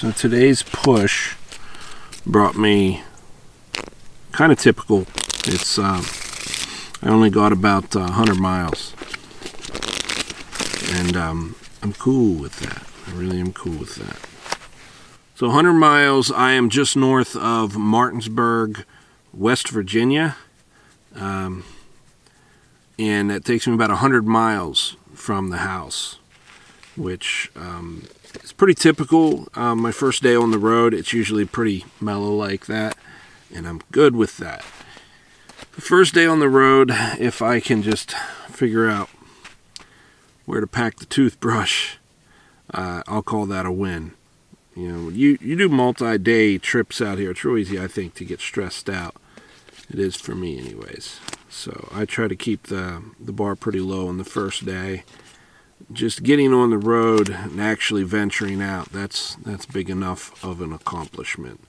So today's push brought me kind of typical. It's I only got about 100 miles, and I'm cool with that. I really am cool with that. So 100 miles, I am just north of Martinsburg, West Virginia, and that takes me about 100 miles from the house, which is pretty typical. My first day on the road, it's usually pretty mellow like that, and I'm good with that. The first day on the road, if I can just figure out where to pack the toothbrush, I'll call that a win. You know, you do multi-day trips out here, it's real easy, I think, to get stressed out. It is for me anyways. So I try to keep the bar pretty low on the first day. Just getting on the road and actually venturing out, that's big enough of an accomplishment.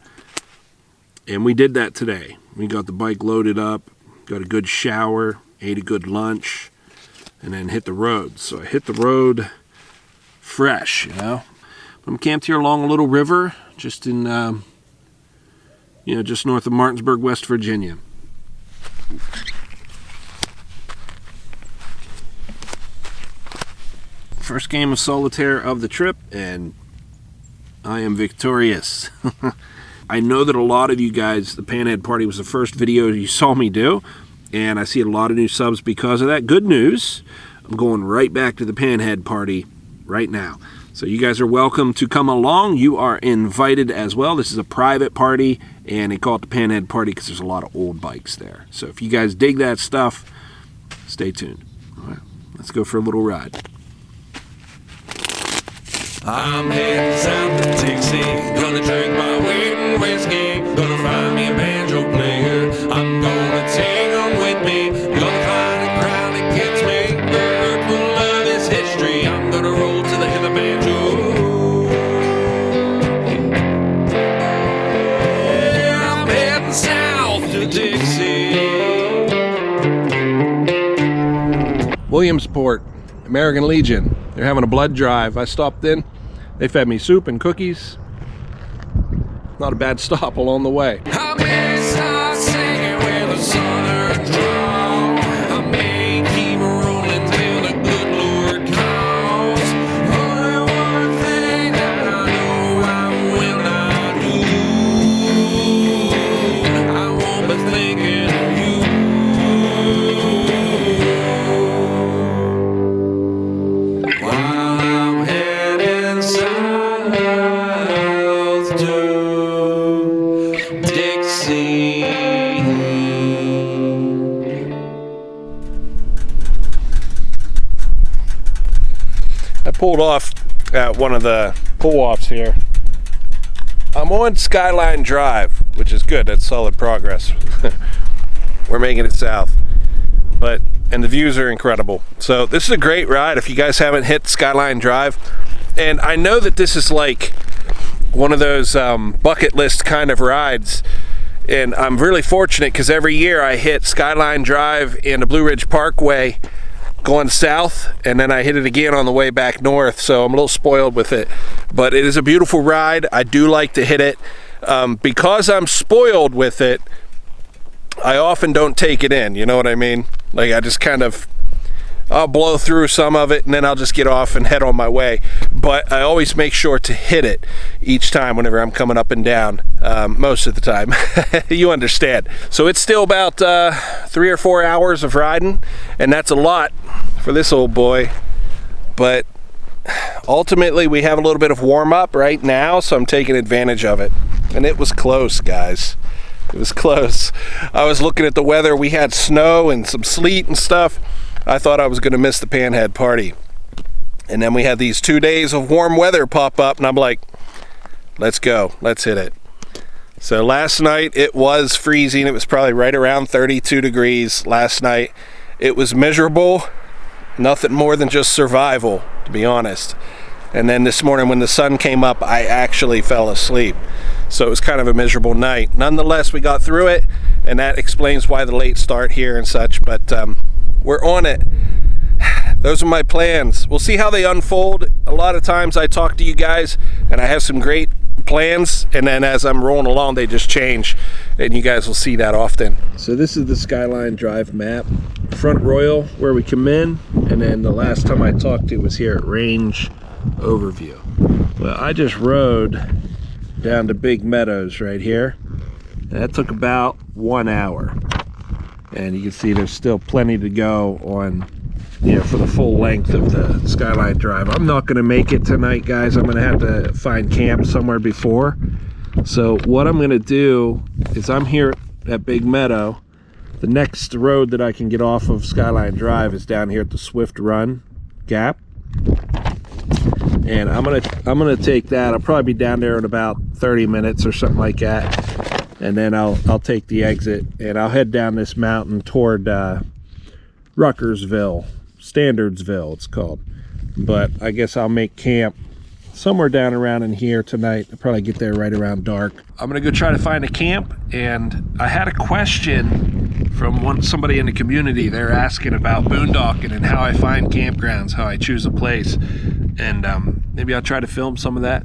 And we did that today. We got the bike loaded up, got a good shower, ate a good lunch, and then hit the road. So I hit the road fresh, you know. I'm camped here along a little river, just in, just north of Martinsburg, West Virginia. First game of solitaire of the trip, and I am victorious. I know that a lot of you guys, the Panhead Party was the first video you saw me do, and I see a lot of new subs because of that. Good news, I'm going right back to the Panhead Party right now. So you guys are welcome to come along. You are invited as well. This is a private party, and they call it the Panhead Party because there's a lot of old bikes there. So if you guys dig that stuff, stay tuned. All right, let's go for a little ride. I'm heading south to Dixie, gonna drink my weight in whiskey, gonna find me a banjo player, I'm gonna take him with me, gonna find a crowd that gets me, full of this history, I'm gonna roll to the heavy banjo. Yeah, I'm heading south to Dixie. Williamsport, American Legion. They're having a blood drive. I stopped in. They fed me soup and cookies. Not a bad stop along the way. I may start singing with a southern drawl. I may keep rolling till the good Lord calls. Only one thing that I know I will not do. I won't be thinking of you. While I'm heading south to Dixie. I pulled off at one of the pull-offs here. I'm on Skyline Drive, which is good. That's solid progress. We're making it south. And the views are incredible. So this is a great ride if you guys haven't hit Skyline Drive. And I know that this is like one of those bucket list kind of rides. And I'm really fortunate because every year I hit Skyline Drive and the Blue Ridge Parkway going south, and then I hit it again on the way back north. So I'm a little spoiled with it. But it is a beautiful ride. I do like to hit it. Because I'm spoiled with it, I often don't take it in, you know what I mean? Like I just kind of, I'll blow through some of it and then I'll just get off and head on my way. But I always make sure to hit it each time whenever I'm coming up and down, most of the time. You understand. So it's still about 3 or 4 hours of riding, and that's a lot for this old boy. But ultimately we have a little bit of warm up right now, so I'm taking advantage of it. And it was close, guys. It was close. I was looking at the weather. We had snow and some sleet and stuff. I thought I was going to miss the Panhead Party. And then we had these 2 days of warm weather pop up, and I'm like, let's go. Let's hit it. So last night it was freezing. It was probably right around 32 degrees last night. It was miserable. Nothing more than just survival, to be honest. And then this morning when the sun came up, I actually fell asleep. So it was kind of a miserable night. Nonetheless, we got through it, and that explains why the late start here and such, but we're on it. Those are my plans. We'll see how they unfold. A lot of times I talk to you guys, and I have some great plans, and then as I'm rolling along they just change, and you guys will see that often. So this is the Skyline Drive map. Front Royal where we come in, and then the last time I talked to was here at Range Overview. Well, I just rode down to Big Meadows right here, and that took about 1 hour, and you can see there's still plenty to go on, you know, for the full length of the Skyline Drive. I'm not going to make it tonight, guys. I'm going to have to find camp somewhere before. So what I'm going to do is, I'm here at Big Meadow. The next road that I can get off of Skyline Drive is down here at the Swift Run Gap, and I'm gonna take that. I'll probably be down there in about 30 minutes or something like that, and then I'll take the exit and I'll head down this mountain toward Ruckersville, Standardsville it's called. But I guess I'll make camp somewhere down around in here tonight. I'll probably get there right around dark. I'm gonna go try to find a camp, and I had a question from somebody in the community. They're asking about boondocking and how I find campgrounds, how I choose a place, and maybe I'll try to film some of that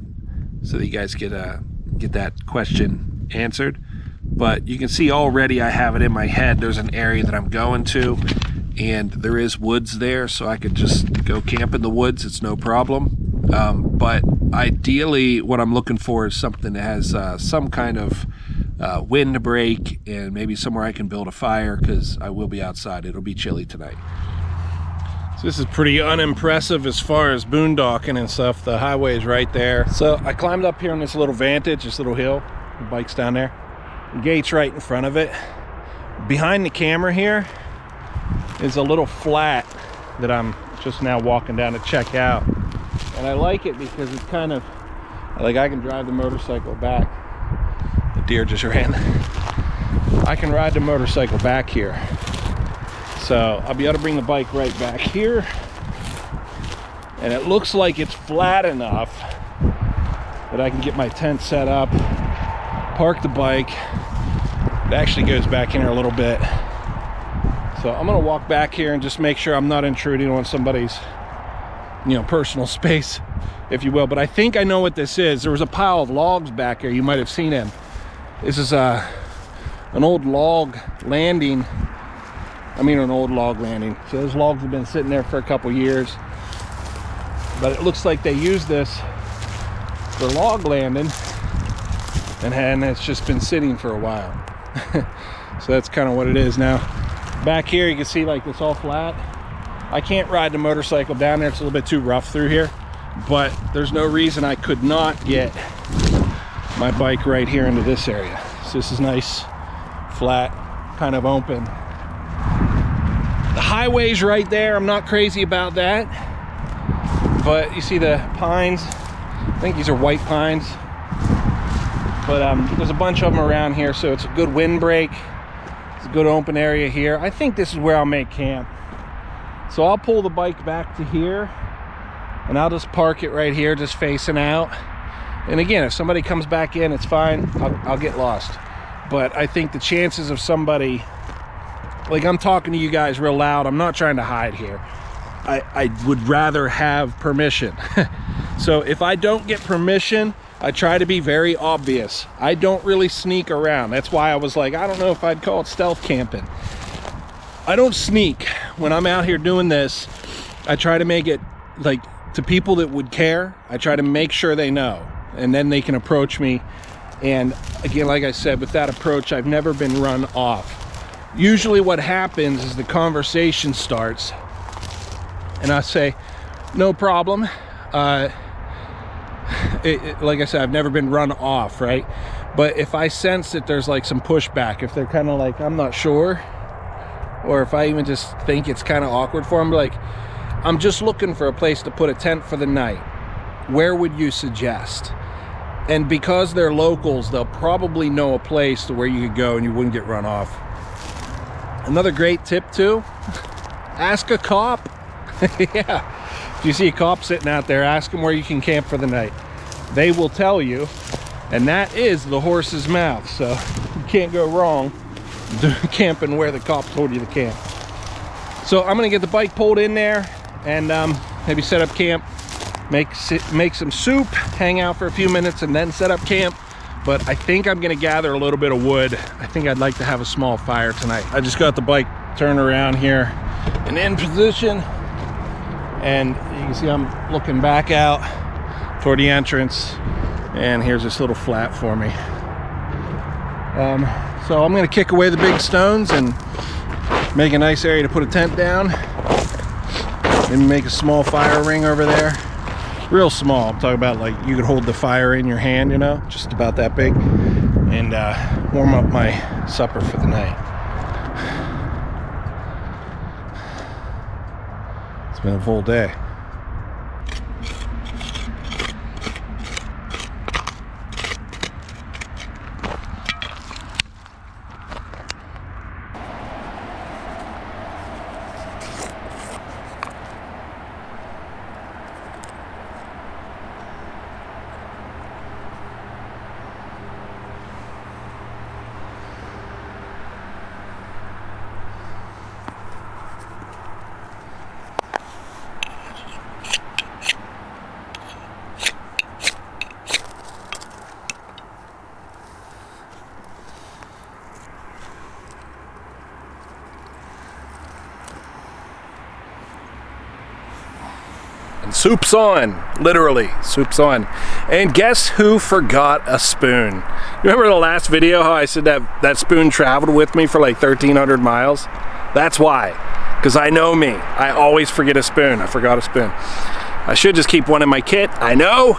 so that you guys get that question answered. But you can see already I have it in my head. There's an area that I'm going to, and there is woods there, so I could just go camp in the woods. It's no problem. But ideally what I'm looking for is something that has some kind of wind break, and maybe somewhere I can build a fire, because I will be outside. It'll be chilly tonight. So this is pretty unimpressive as far as boondocking and stuff. The highway is right there. So I climbed up here on this little vantage, this little hill. The bike's down there. The gate's right in front of it. Behind the camera here is a little flat that I'm just now walking down to check out. And I like it because it's kind of like I can drive the motorcycle back. The deer just ran. I can ride the motorcycle back here. So I'll be able to bring the bike right back here. And it looks like it's flat enough that I can get my tent set up, park the bike. It actually goes back in here a little bit. So I'm gonna walk back here and just make sure I'm not intruding on somebody's, you know, personal space, if you will. But I think I know what this is. There was a pile of logs back here. You might have seen him. This is an old log landing. I mean, an old log landing. So those logs have been sitting there for a couple years, but it looks like they use this for log landing, and it's just been sitting for a while. So that's kind of what it is now. Back here you can see, like, it's all flat. I can't ride the motorcycle down there. It's a little bit too rough through here, but there's no reason I could not get my bike right here into this area. So this is nice, flat, kind of open. The highway's right there. I'm not crazy about that, but you see the pines. I think these are white pines, but there's a bunch of them around here, so it's a good wind break. It's a good open area here. I think this is where I'll make camp. So I'll pull the bike back to here, and I'll just park it right here, just facing out. And again, if somebody comes back in, it's fine. I'll get lost. But I think the chances of somebody, like, I'm talking to you guys real loud. I'm not trying to hide here. I would rather have permission. So if I don't get permission, I try to be very obvious. I don't really sneak around. That's why I was like, I don't know if I'd call it stealth camping. I don't sneak. When I'm out here doing this, I try to make it, like, to people that would care, I try to make sure they know, and then they can approach me. And again, like I said, with that approach, I've never been run off. Usually what happens is the conversation starts, and I say, no problem. Like I said, I've never been run off, right? But if I sense that there's like some pushback, if they're kind of like, I'm not sure, or if I even just think it's kind of awkward for them, like, I'm just looking for a place to put a tent for the night. Where would you suggest? And because they're locals, they'll probably know a place to where you could go and you wouldn't get run off. Another great tip too, ask a cop. Yeah, if you see a cop sitting out there, ask them where you can camp for the night. They will tell you, and that is the horse's mouth. So you can't go wrong camping where the cop told you to camp. So I'm gonna get the bike pulled in there and maybe set up camp make some soup, hang out for a few minutes, and then set up camp. But I think I'm gonna gather a little bit of wood. I think I'd like to have a small fire tonight. I just got the bike turned around here and in position, and you can see I'm looking back out toward the entrance, and here's this little flat for me. So I'm gonna kick away the big stones and make a nice area to put a tent down. Maybe make a small fire ring over there. Real small. I'm talking about like you could hold the fire in your hand, you know, just about that big. And warm up my supper for the night. It's been a full day. And soup's on, literally, soup's on. And guess who forgot a spoon? You remember the last video how I said that spoon traveled with me for like 1,300 miles? That's why, because I know me. I always forget a spoon. I forgot a spoon. I should just keep one in my kit, I know,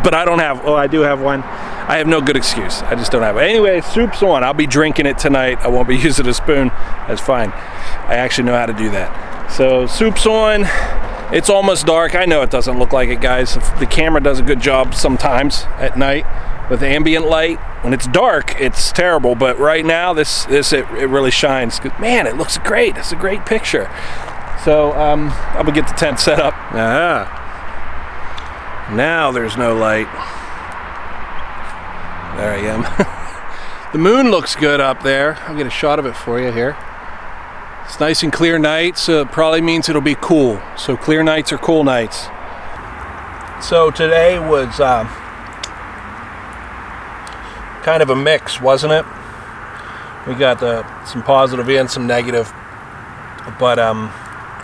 but I don't have, oh, I do have one. I have no good excuse, I just don't have it. Anyway, soup's on, I'll be drinking it tonight. I won't be using a spoon, that's fine. I actually know how to do that. So soup's on. It's almost dark. I know it doesn't look like it, guys. The camera does a good job sometimes at night with ambient light. When it's dark, it's terrible. But right now, it really shines. Man, it looks great. It's a great picture. So I'm gonna get the tent set up. Now there's no light. There I am. The moon looks good up there. I'll get a shot of it for you here. It's nice and clear night, so it probably means it'll be cool. So clear nights are cool nights. So today was kind of a mix, wasn't it? We got some positive and some negative, but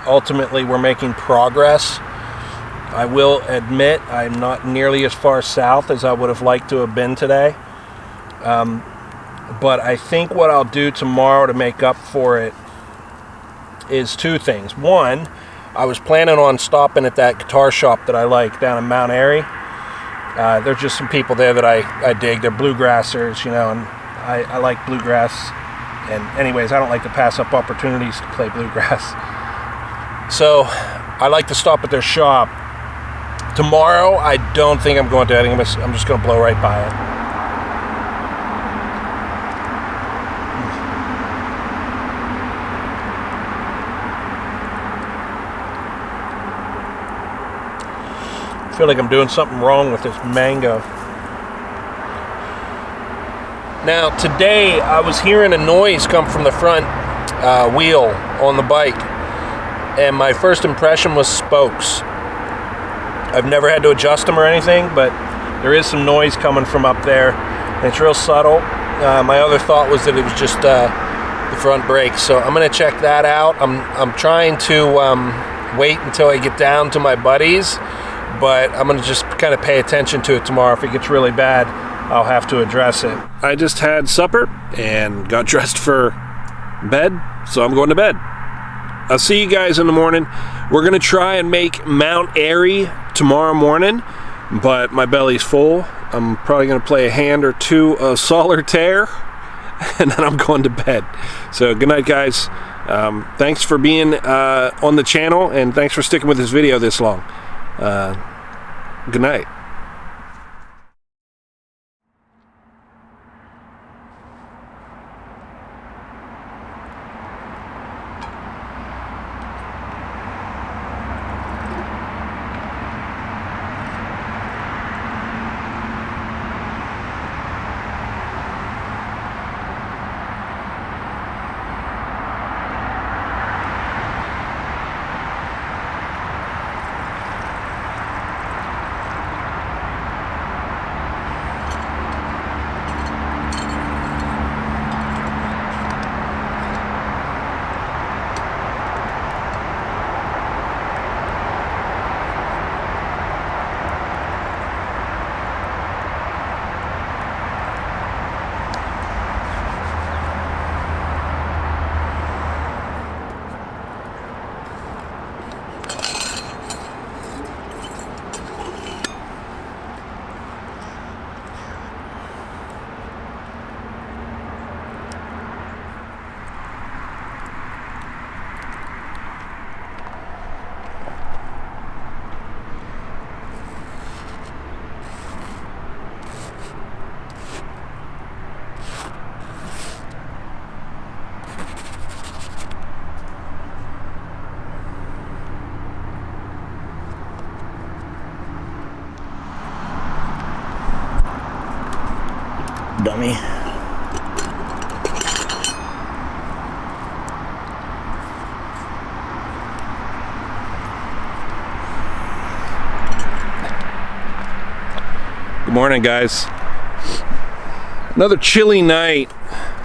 ultimately we're making progress. I will admit I'm not nearly as far south as I would have liked to have been today, but I think what I'll do tomorrow to make up for it is two things. One, I was planning on stopping at that guitar shop that I like down in Mount Airy. There's just some people there that I dig. They're bluegrassers, you know, and I like bluegrass. And anyways, I don't like to pass up opportunities to play bluegrass. So I like to stop at their shop. Tomorrow, I don't think I'm going to. I think I'm just going to blow right by it. I feel like I'm doing something wrong with this mango. Now today I was hearing a noise come from the front wheel on the bike, and my first impression was spokes. I've never had to adjust them or anything, but there is some noise coming from up there, and it's real subtle. My other thought was that it was just the front brakes, so I'm gonna check that out. I'm trying to wait until I get down to my buddies, but I'm gonna just kind of pay attention to it tomorrow. If it gets really bad, I'll have to address it. I just had supper and got dressed for bed, so I'm going to bed. I'll see you guys in the morning. We're gonna try and make Mount Airy tomorrow morning, but my belly's full. I'm probably gonna play a hand or two of solitaire, and then I'm going to bed. So good night, guys. Thanks for being on the channel, and thanks for sticking with this video this long. Good night. me. Good morning, guys. Another chilly night,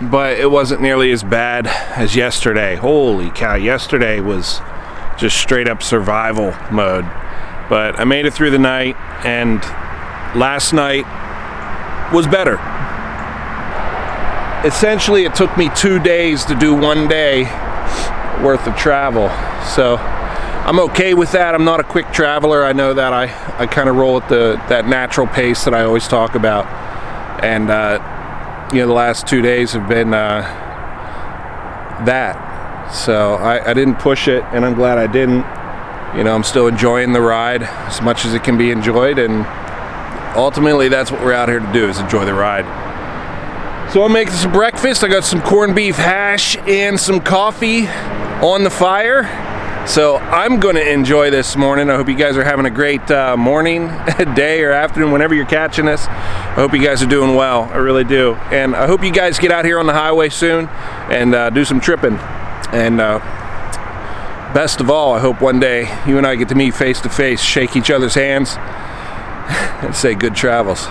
but it wasn't nearly as bad as yesterday. Holy cow, yesterday was just straight up survival mode. But I made it through the night, and last night was better. Essentially, it took me 2 days to do 1 day worth of travel. So I'm okay with that. I'm not a quick traveler. I know that I kind of roll at that natural pace that I always talk about. And the last 2 days have been that. So I didn't push it, and I'm glad I didn't. I'm still enjoying the ride as much as it can be enjoyed, and ultimately that's what we're out here to do, is enjoy the ride. So I'm making some breakfast. I got some corned beef hash and some coffee on the fire. So I'm going to enjoy this morning. I hope you guys are having a great morning, day, or afternoon, whenever you're catching this. I hope you guys are doing well. I really do. And I hope you guys get out here on the highway soon and do some tripping. And best of all, I hope one day you and I get to meet face to face, shake each other's hands, and say good travels.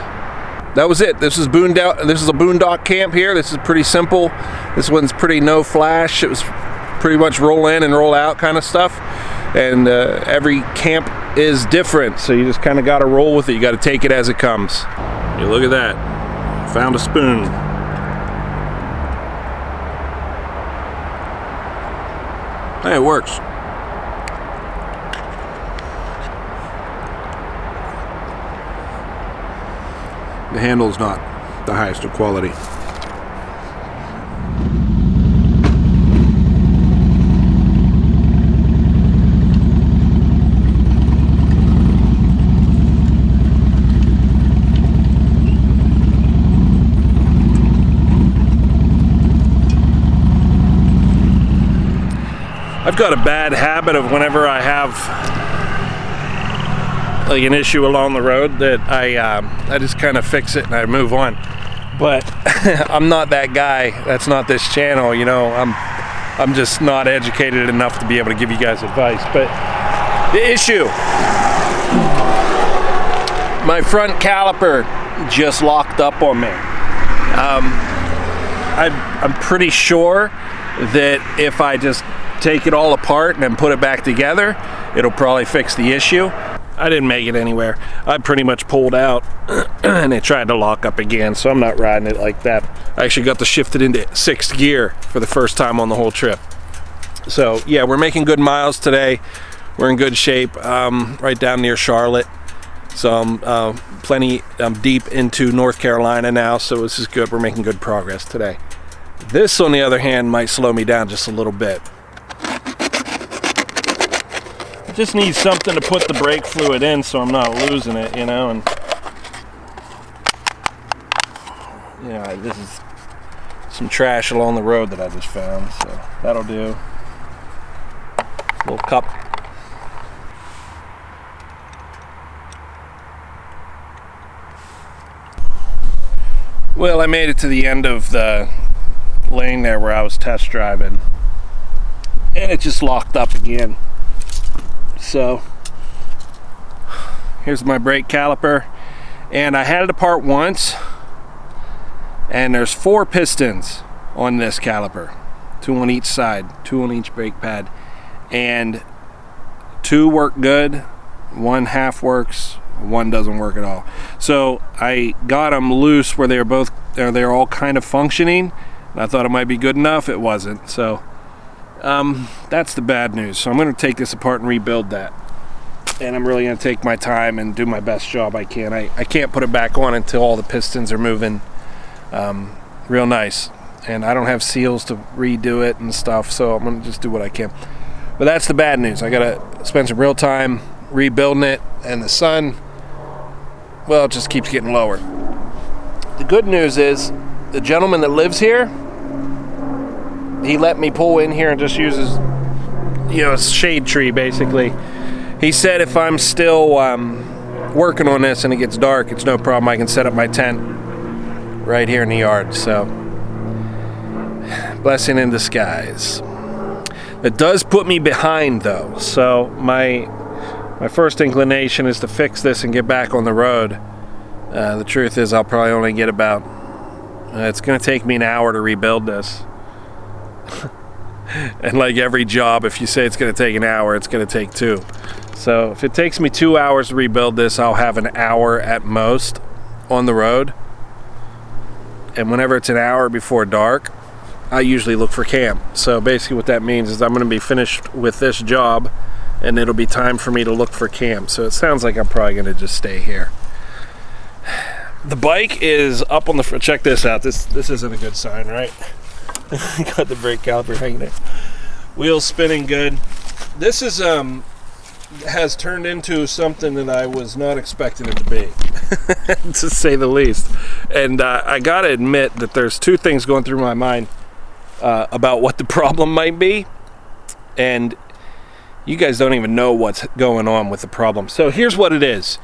That was it. This is a boondock camp here. This is pretty simple. This one's pretty no flash. It was pretty much roll in and roll out kind of stuff, and every camp is different, so you just kind of got to roll with it. You got to take it as it comes. Hey, look at that. Found a spoon. Hey, it works. The handle's not the highest of quality. I've got a bad habit of whenever I have like an issue along the road that I just kind of fix it and I move on. But I'm not that guy. That's not this channel. I'm just not educated enough to be able to give you guys advice. But the issue, my front caliper just locked up on me. I'm pretty sure that if I just take it all apart and then put it back together, it'll probably fix the issue. I didn't make it anywhere. I pretty much pulled out and it tried to lock up again, so I'm not riding it like that. I actually got to shift it into 6th gear for the first time on the whole trip. So yeah, we're making good miles today. We're in good shape, right down near Charlotte. So I'm deep into North Carolina now, so this is good. We're making good progress today. This, on the other hand, might slow me down just a little bit. I just need something to put the brake fluid in so I'm not losing it, and this is some trash along the road that I just found, so that'll do. Little cup. Well, I made it to the end of the lane there where I was test driving, and it just locked up again. So here's my brake caliper, and I had it apart once, and there's 4 pistons on this caliper, 2 on each side, 2 on each brake pad, and 2 work good, 1 half works, 1 doesn't work at all. So I got them loose where they're all kind of functioning, and I thought it might be good enough. It wasn't. So that's the bad news. So I'm going to take this apart and rebuild that, and I'm really going to take my time and do my best job I can. I can't put it back on until all the pistons are moving real nice, and I don't have seals to redo it and stuff, so I'm going to just do what I can. But that's the bad news. I got to spend some real time rebuilding it, and the sun, well, it just keeps getting lower. The good news is the gentleman that lives here, he let me pull in here and just use his, a shade tree basically. He said if I'm still working on this and it gets dark, it's no problem. I can set up my tent right here in the yard. So, blessing in disguise. It does put me behind though. So my first inclination is to fix this and get back on the road. The truth is I'll probably only get about, it's going to take me an hour to rebuild this. And like every job, if you say it's going to take an hour, it's going to take 2. So if it takes me 2 hours to rebuild this, I'll have an hour at most on the road. And whenever it's an hour before dark, I usually look for camp. So basically what that means is I'm going to be finished with this job and it'll be time for me to look for camp. So it sounds like I'm probably going to just stay here. The bike is up on the front. Check this out. This isn't a good sign, right? Got the brake caliper hanging there. Wheels spinning good. This is has turned into something that I was not expecting it to be, to say the least. And I gotta admit that there's 2 things going through my mind about what the problem might be, and you guys don't even know what's going on with the problem. So here's what it is.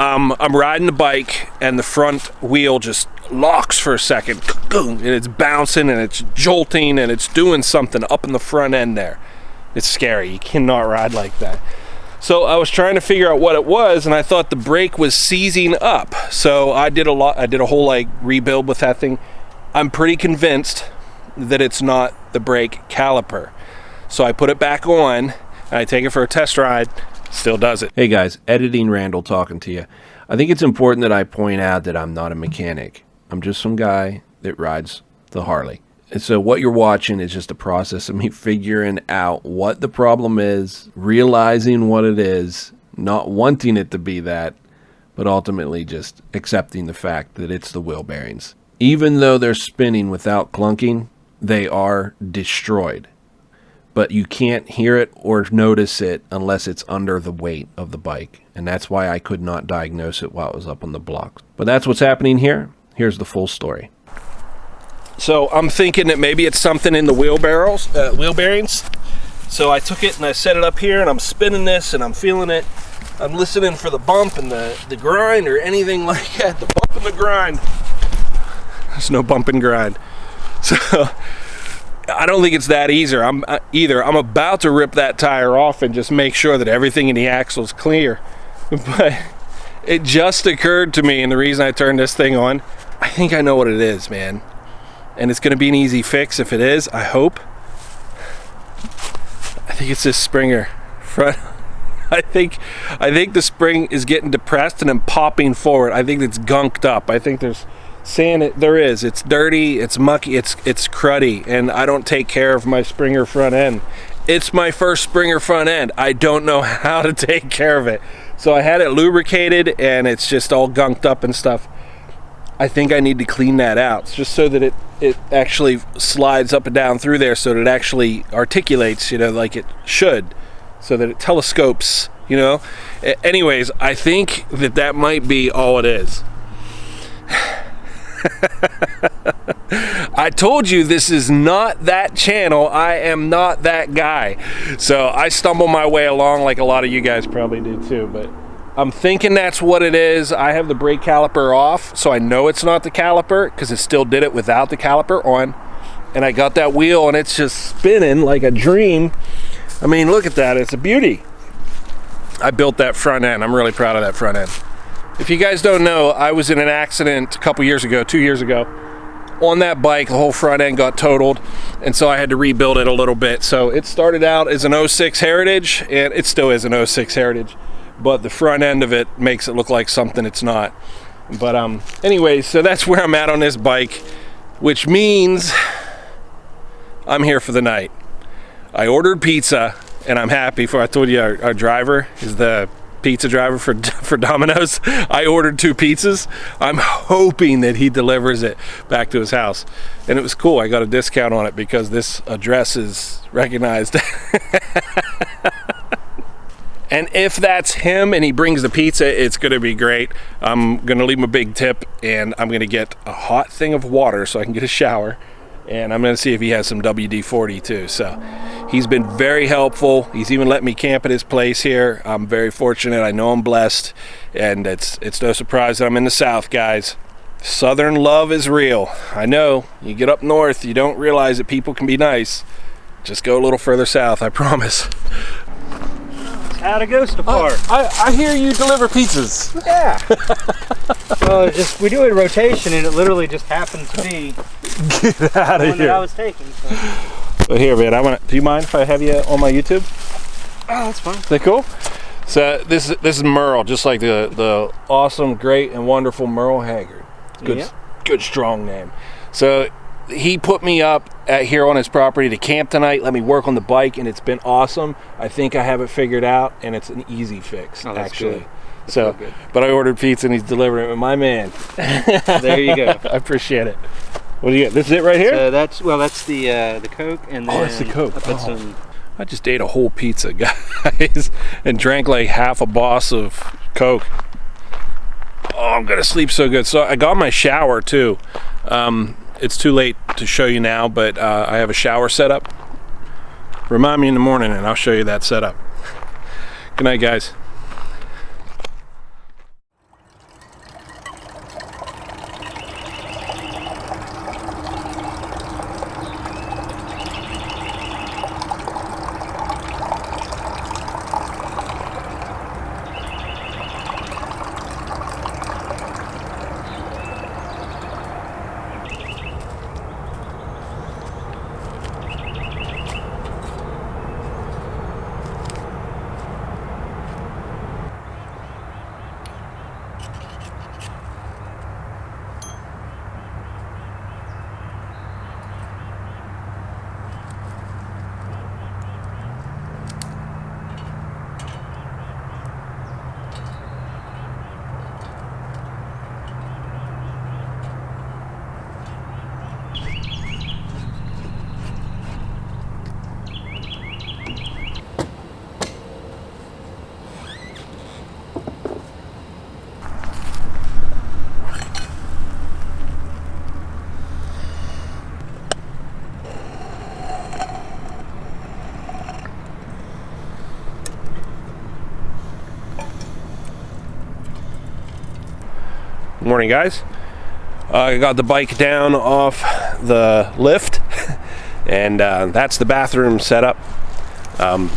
I'm riding the bike and the front wheel just locks for a second, and it's bouncing and it's jolting and it's doing something up in the front end there. It's scary. You cannot ride like that. So I was trying to figure out what it was, and I thought the brake was seizing up. So I did a whole like rebuild with that thing. I'm pretty convinced that it's not the brake caliper. So I put it back on and I take it for a test ride. Still does it. Hey guys, editing Randall talking to you. I think it's important that I point out that I'm not a mechanic. I'm just some guy that rides the Harley. And so what you're watching is just a process of me figuring out what the problem is, realizing what it is, not wanting it to be that, but ultimately just accepting the fact that it's the wheel bearings. Even though they're spinning without clunking, they are destroyed. But you can't hear it or notice it unless it's under the weight of the bike. And that's why I could not diagnose it while it was up on the blocks. But that's what's happening here. Here's the full story. So I'm thinking that maybe it's something in the wheel bearings. So I took it and I set it up here and I'm spinning this and I'm feeling it. I'm listening for the bump and the grind or anything like that. The bump and the grind. There's no bump and grind. So I don't think it's that easy. I'm about to rip that tire off and just make sure that everything in the axle is clear. But it just occurred to me, and the reason I turned this thing on, I think I know what it is, man. And it's going to be an easy fix if it is, I hope. I think it's this springer front. I think the spring is getting depressed and then popping forward. I think it's gunked up. I think there's sand. There is. It's dirty. It's mucky. It's cruddy. And I don't take care of my Springer front end. It's my first Springer front end. I don't know how to take care of it. So I had it lubricated and it's just all gunked up and stuff. I think I need to clean that out just so that it actually slides up and down through there, so that it actually articulates, like it should, so that it telescopes, Anyways, I think that might be all it is. I told you this is not that channel. I am not that guy. So I stumble my way along like a lot of you guys probably do too, but I'm thinking that's what it is. I have the brake caliper off, so I know it's not the caliper because it still did it without the caliper on. And I got that wheel and it's just spinning like a dream. I mean, look at that. It's a beauty. I built that front end. I'm really proud of that front end. If you guys don't know, I was in an accident a couple years ago, 2 years ago. On that bike, the whole front end got totaled, and so I had to rebuild it a little bit. So it started out as an 06 Heritage, and it still is an 06 Heritage, but the front end of it makes it look like something it's not. But anyways, so that's where I'm at on this bike, which means I'm here for the night. I ordered pizza, and I'm happy for, I told you our driver is the pizza driver for Domino's. I ordered 2 pizzas. I'm hoping that he delivers it back to his house. And it was cool. I got a discount on it because this address is recognized. And if that's him and he brings the pizza, it's going to be great. I'm going to leave him a big tip, and I'm going to get a hot thing of water so I can get a shower. And I'm going to see if he has some WD-40 too. So he's been very helpful. He's even let me camp at his place here. I'm very fortunate. I know I'm blessed. And it's no surprise that I'm in the South, guys. Southern love is real. I know, you get up north, you don't realize that people can be nice. Just go a little further south, I promise. How to goes to park. I hear you deliver pizzas. Yeah. Well, we do it in rotation, and it literally just happened to be Get out the of one that here. I was taking. So. But here, man, do you mind if I have you on my YouTube? Oh, that's fine. Is that cool? So this is Merle, just like the awesome, great, and wonderful Merle Haggard. Good strong name. So he put me up here on his property to camp tonight, let me work on the bike, and it's been awesome. I think I have it figured out, and it's an easy fix, actually. Good. So, good. But I ordered pizza, and he's delivering it. My man. There you go. I appreciate it. What do you get? This is it right here? So that's the Coke, and then that's the Coke. I put some. I just ate a whole pizza, guys, and drank like half a boss of Coke. Oh, I'm gonna sleep so good. So I got my shower too. It's too late to show you now, but I have a shower set up. Remind me in the morning and I'll show you that setup. Good night, guys. Morning, guys. I got the bike down off the lift and that's the bathroom setup. I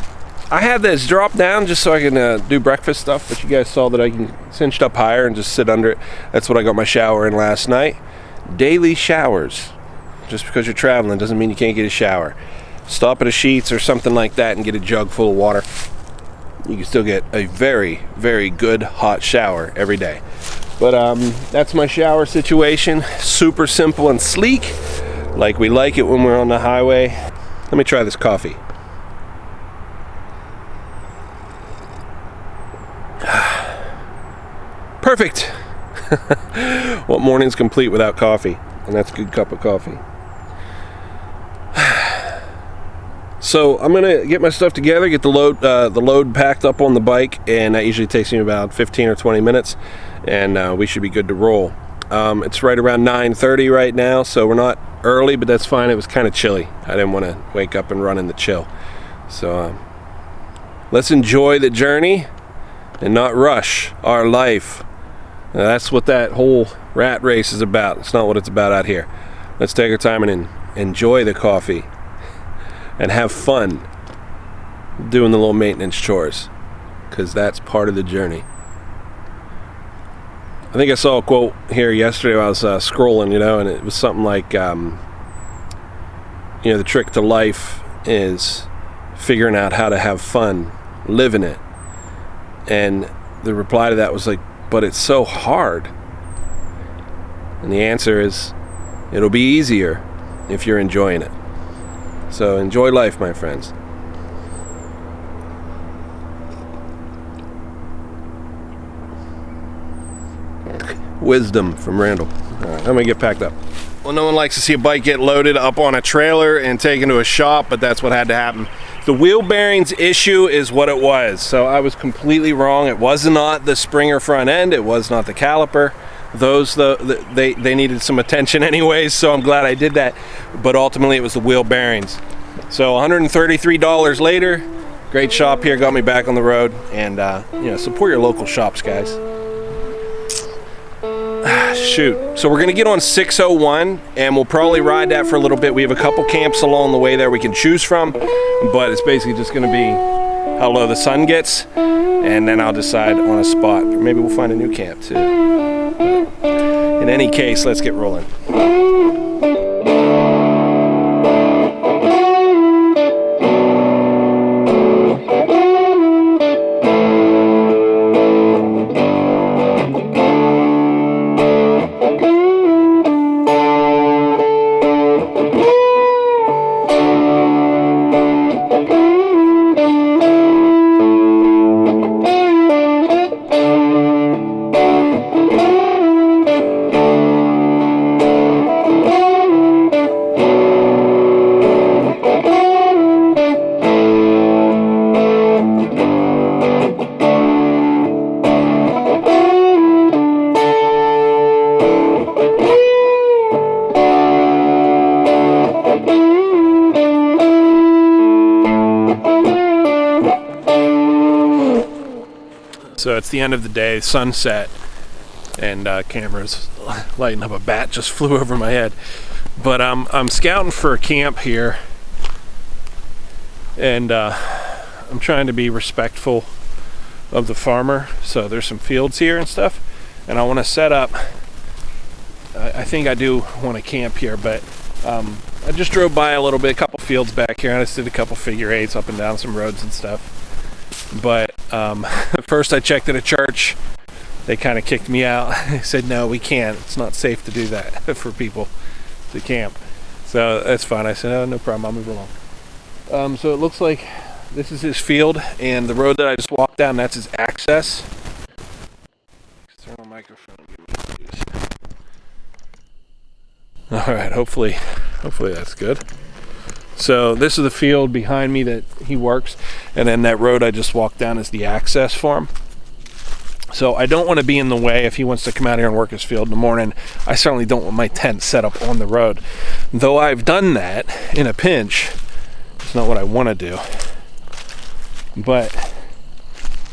had this drop down just so I can do breakfast stuff, but you guys saw that I can cinched up higher and just sit under it. That's what I got my shower in last night. Daily showers. Just because you're traveling doesn't mean you can't get a shower. Stop at a Sheetz or something like that and get a jug full of water. You can still get a very, very good hot shower every day. But that's my shower situation. Super simple and sleek, like we like it when we're on the highway. Let me try this coffee. Perfect. What morning's complete without coffee? And that's a good cup of coffee. So I'm gonna get my stuff together, get the load packed up on the bike, and that usually takes me about 15 or 20 minutes, and we should be good to roll. It's right around 9:30 right now, so we're not early, but that's fine. It was kind of chilly. I didn't want to wake up and run in the chill. So let's enjoy the journey and not rush our life. Now, that's what that whole rat race is about. It's not what it's about out here. Let's take our time and enjoy the coffee and have fun doing the little maintenance chores, because that's part of the journey. I think I saw a quote here yesterday while I was scrolling, and it was something like, the trick to life is figuring out how to have fun living it. And the reply to that was like, but it's so hard. And the answer is, it'll be easier if you're enjoying it. So enjoy life, my friends. Wisdom from Randall. All right, I'm gonna get packed up. Well, no one likes to see a bike get loaded up on a trailer and taken to a shop, but that's what had to happen. The wheel bearings issue is what it was. So I was completely wrong. It was not the Springer front end. It was not the caliper. Those, they needed some attention anyways, so I'm glad I did that. But ultimately it was the wheel bearings. So $133 later, great shop here, got me back on the road. And support your local shops, guys. shoot. So we're gonna get on 601 and we'll probably ride that for a little bit. We have a couple camps along the way there we can choose from, but it's basically just gonna be how low the sun gets, and then I'll decide on a spot. Or maybe we'll find a new camp too. In any case, let's get rolling. So it's the end of the day, sunset, and camera's lighting up. A bat just flew over my head. But I'm scouting for a camp here, and I'm trying to be respectful of the farmer. So there's some fields here and stuff, and I want to set up. I think I do want to camp here, but I just drove by a little bit, a couple fields back here, and I just did a couple figure eights up and down some roads and stuff. But first I checked at a church. They kind of kicked me out. They said, no, we can't. It's not safe to do that for people to camp. So that's fine. I said, oh, no problem. I'll move along. So it looks like this is his field, and the road that I just walked down, that's his access. External microphone. All right, hopefully that's good. So this is the field behind me that he works, and then that road I just walked down is the access for him. So I don't want to be in the way if he wants to come out here and work his field in the morning. I certainly don't want my tent set up on the road. Though I've done that in a pinch, it's not what I want to do. But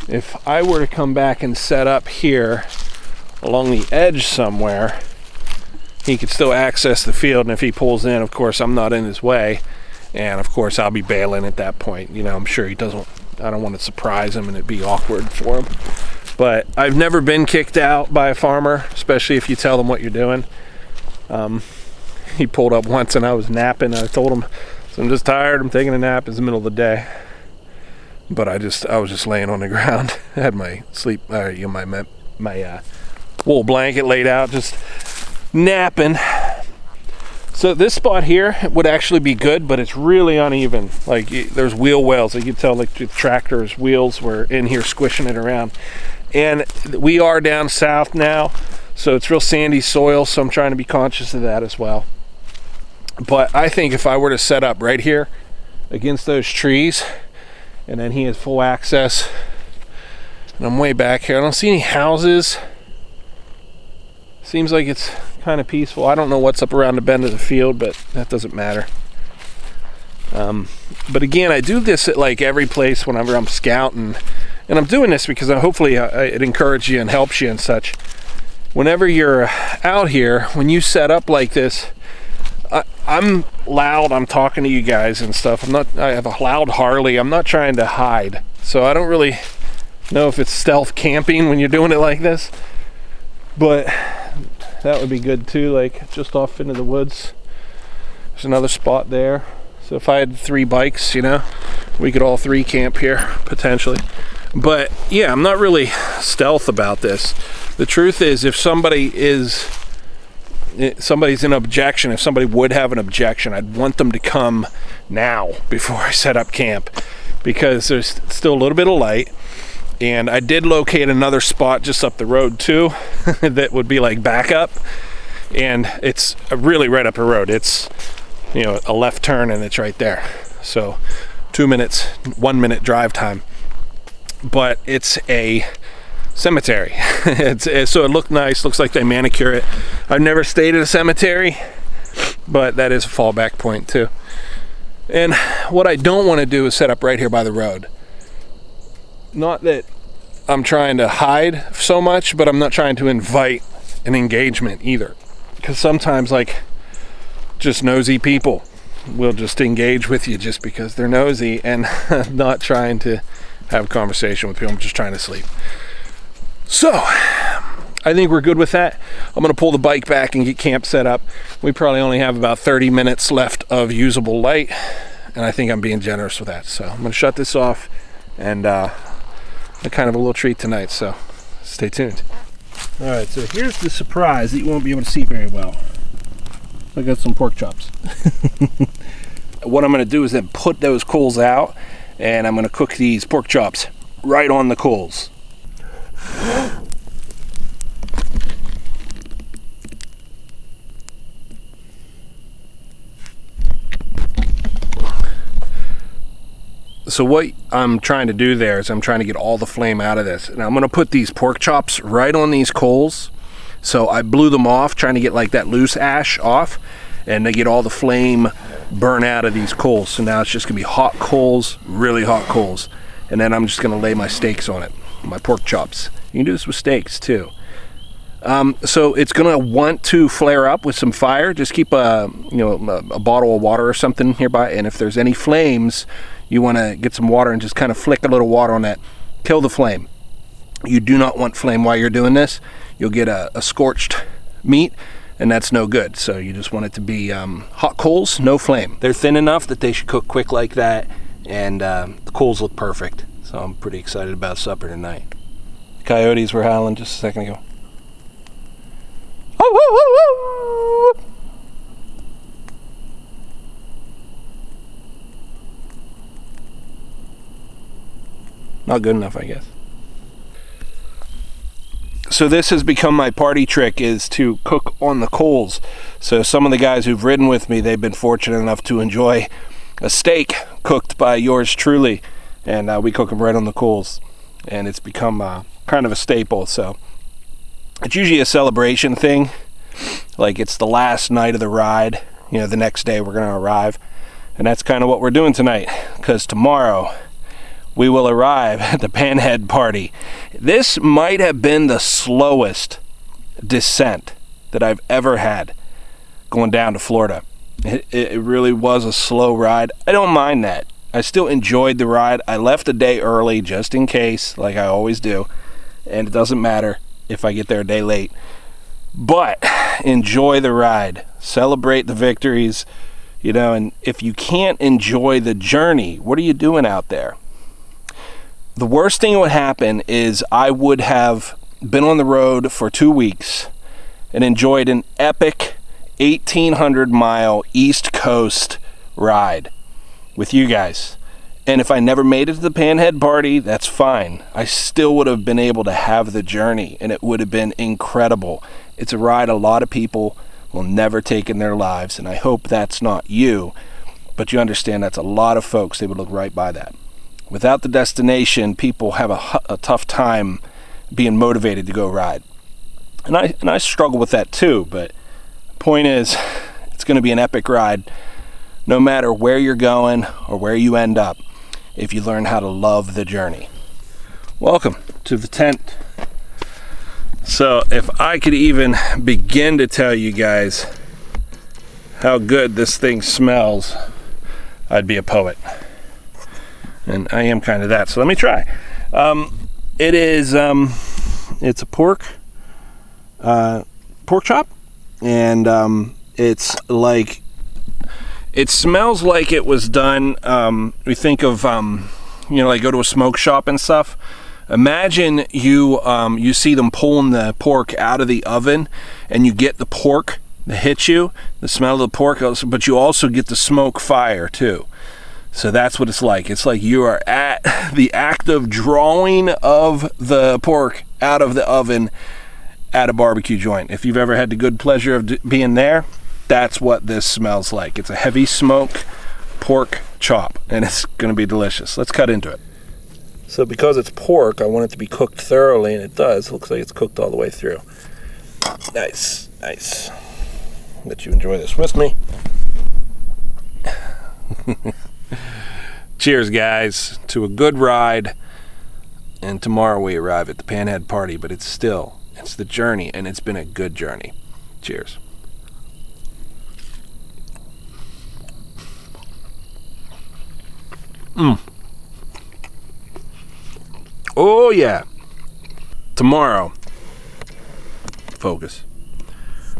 if I were to come back and set up here along the edge somewhere, he could still access the field, and if he pulls in, of course, I'm not in his way. And of course I'll be bailing at that point. You know, I'm sure I don't want to surprise him and it'd be awkward for him. But I've never been kicked out by a farmer, especially if you tell them what you're doing. He pulled up once and I was napping. I told him, so I'm just tired, I'm taking a nap. It's the middle of the day. But I was just laying on the ground. I had my my wool blanket laid out, just napping. So this spot here would actually be good, but it's really uneven. Like there's wheel wells. You can tell like the tractor's wheels were in here squishing it around. And we are down south now, so it's real sandy soil, so I'm trying to be conscious of that as well. But I think if I were to set up right here against those trees, and then he has full access, and I'm way back here. I don't see any houses. Seems like it's kind of peaceful. I don't know what's up around the bend of the field, but that doesn't matter. But again, I do this at like every place whenever I'm scouting, and I'm doing this because hopefully it encourages you and helps you and such. Whenever you're out here, when you set up like this, I'm loud, I'm talking to you guys and stuff. I have a loud Harley. I'm not trying to hide, so I don't really know if it's stealth camping when you're doing it like this, but that would be good too, like just off into the woods. There's another spot there. So if I had 3 bikes, you know, we could all 3 camp here potentially. But yeah, I'm not really stealth about this. The truth is, if somebody's an objection, if somebody would have an objection, I'd want them to come now before I set up camp, because there's still a little bit of light. And I did locate another spot just up the road too that would be like backup, and it's really right up the road. It's, you know, a left turn and it's right there. So 2 minutes, 1 minute drive time. But it's a cemetery. So it looked nice, looks like they manicure it. I've never stayed at a cemetery, but that is a fallback point too. And what I don't want to do is set up right here by the road. Not that I'm trying to hide so much, but I'm not trying to invite an engagement either. Because sometimes, like, just nosy people will just engage with you just because they're nosy and not trying to have a conversation with people. I'm just trying to sleep. So, I think we're good with that. I'm going to pull the bike back and get camp set up. We probably only have about 30 minutes left of usable light, and I think I'm being generous with that. So I'm going to shut this off, and kind of a little treat tonight, so stay tuned. All right, so here's the surprise that you won't be able to see very well. I got some pork chops. What I'm going to do is then put those coals out, and I'm going to cook these pork chops right on the coals. So what I'm trying to do there is I'm trying to get all the flame out of this. And I'm going to put these pork chops right on these coals. So I blew them off, trying to get like that loose ash off, and to get all the flame burn out of these coals. So now it's just going to be hot coals, really hot coals. And then I'm just going to lay my steaks on it, my pork chops. You can do this with steaks too. So it's going to want to flare up with some fire. Just keep a bottle of water or something nearby. And if there's any flames, you want to get some water and just kind of flick a little water on that. Kill the flame. You do not want flame while you're doing this. You'll get a scorched meat, and that's no good. So you just want it to be hot coals, no flame. They're thin enough that they should cook quick like that, and the coals look perfect. So I'm pretty excited about supper tonight. The coyotes were howling just a second ago. Oh, woo, woo, woo. Not good enough, I guess. So this has become my party trick, is to cook on the coals. So some of the guys who've ridden with me, they've been fortunate enough to enjoy a steak cooked by yours truly, and we cook them right on the coals, and it's become kind of a staple. So it's usually a celebration thing, like it's the last night of the ride, the next day we're going to arrive, and that's kind of what we're doing tonight, because tomorrow we will arrive at the Panhead party. This might have been the slowest descent that I've ever had going down to Florida. It really was a slow ride. I don't mind that. I still enjoyed the ride. I left a day early just in case, like I always do, and it doesn't matter if I get there a day late. But enjoy the ride. Celebrate the victories, and if you can't enjoy the journey, what are you doing out there? The worst thing that would happen is I would have been on the road for 2 weeks and enjoyed an epic 1,800-mile East Coast ride with you guys. And if I never made it to the Panhead party, that's fine. I still would have been able to have the journey, and it would have been incredible. It's a ride a lot of people will never take in their lives, and I hope that's not you. But you understand that's a lot of folks, they would look right by that. Without the destination, people have a tough time being motivated to go ride. And I struggle with that too, but the point is, it's going to be an epic ride no matter where you're going or where you end up, if you learn how to love the journey. Welcome to the tent. So if I could even begin to tell you guys how good this thing smells, I'd be a poet. And I am kind of that, so let me try. It is, it's a pork chop, and it's like, it smells like it was done, we think of, like go to a smoke shop and stuff. Imagine you see them pulling the pork out of the oven, and you get the pork that hits you, the smell of the pork, but you also get the smoke fire too. So that's what it's like. It's like you are at the act of drawing of the pork out of the oven at a barbecue joint. If you've ever had the good pleasure of being there, that's what this smells like. It's a heavy smoke pork chop, and it's going to be delicious. Let's cut into it. So because it's pork, I want it to be cooked thoroughly, and it does. It looks like it's cooked all the way through. Nice, nice. Let you enjoy this with me. Cheers, guys, to a good ride. And tomorrow we arrive at the Panhead party, but it's still It's the journey, and it's been a good journey. Cheers. Oh yeah. Tomorrow, focus.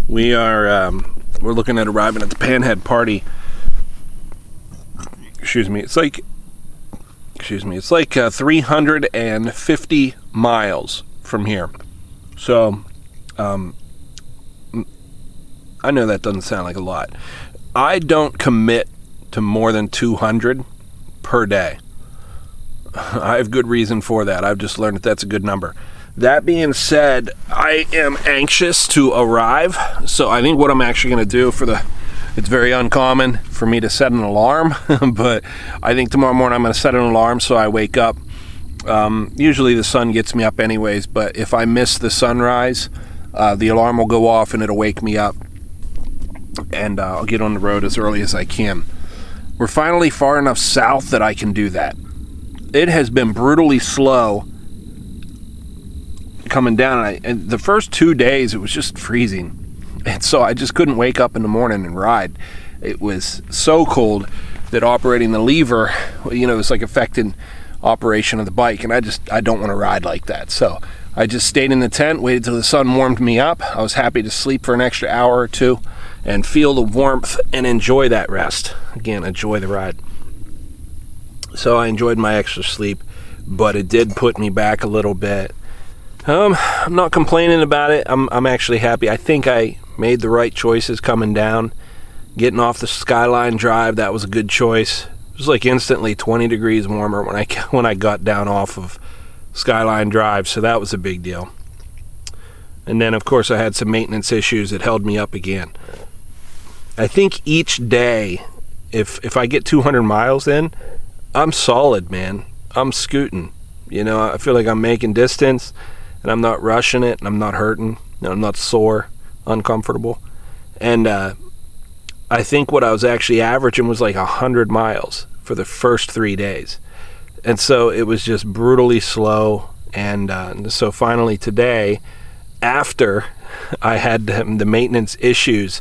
We're looking at arriving at the Panhead party. It's like 350 miles from here. So, I know that doesn't sound like a lot. I don't commit to more than 200 per day. I have good reason for that. I've just learned that that's a good number. That being said, I am anxious to arrive. So I think what I'm actually going to do it's very uncommon for me to set an alarm, but I think tomorrow morning I'm going to set an alarm so I wake up. Usually the sun gets me up anyways, but if I miss the sunrise, the alarm will go off and it'll wake me up, and I'll get on the road as early as I can. We're finally far enough south that I can do that. It has been brutally slow coming down, and the first 2 days it was just freezing, and so I just couldn't wake up in the morning and ride. It was so cold that operating the lever, was like affecting operation of the bike, and I don't want to ride like that. So I just stayed in the tent, waited till the sun warmed me up. I was happy to sleep for an extra hour or two and feel the warmth and enjoy that rest. Again, enjoy the ride. So I enjoyed my extra sleep, but it did put me back a little bit. I'm not complaining about it. I'm actually happy. I think I made the right choices coming down. Getting off the Skyline Drive, that was a good choice. It was like instantly 20 degrees warmer when I got down off of Skyline Drive, so that was a big deal. And then, of course, I had some maintenance issues that held me up again. I think each day, if I get 200 miles in, I'm solid, man. I'm scooting. I feel like I'm making distance, and I'm not rushing it, and I'm not hurting, and I'm not sore, uncomfortable. And I think what I was actually averaging was like 100 miles for the first 3 days. And so it was just brutally slow. And so finally today, after I had the maintenance issues,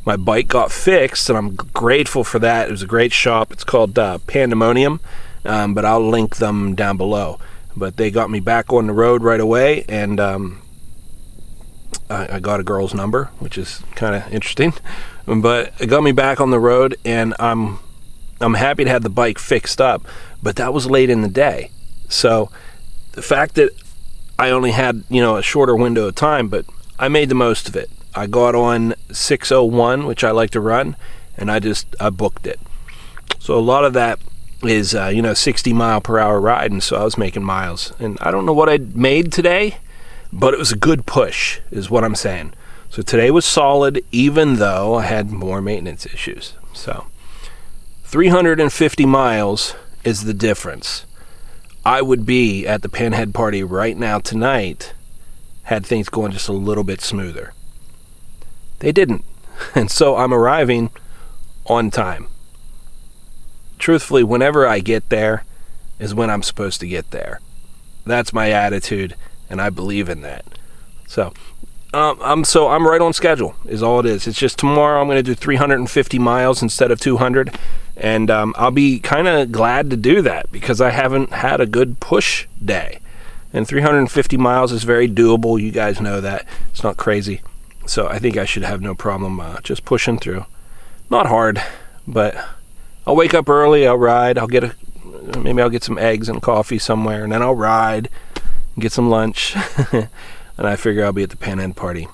my bike got fixed, and I'm grateful for that. It was a great shop. It's called Pandemonium, but I'll link them down below. But they got me back on the road right away, and I got a girl's number, which is kind of interesting. But it got me back on the road, and I'm happy to have the bike fixed up. But that was late in the day, so the fact that I only had a shorter window of time, but I made the most of it. I got on 601, which I like to run, and I booked it. So a lot of that is 60 mile per hour ride, and so I was making miles. And I don't know what I made today, but it was a good push, is what I'm saying. So today was solid, even though I had more maintenance issues. So 350 miles is the difference. I would be at the Panhead party right now tonight had things going just a little bit smoother. They didn't. And so I'm arriving on time. Truthfully, whenever I get there is when I'm supposed to get there. That's my attitude, and I believe in that. So I'm right on schedule is all it is. It's just tomorrow I'm going to do 350 miles instead of 200, and I'll be kind of glad to do that because I haven't had a good push day. And 350 miles is very doable. You guys know that. It's not crazy. So I think I should have no problem just pushing through. Not hard, but I'll wake up early, I'll ride, maybe I'll get some eggs and coffee somewhere, and then I'll ride and get some lunch. And I figure I'll be at the Panhead party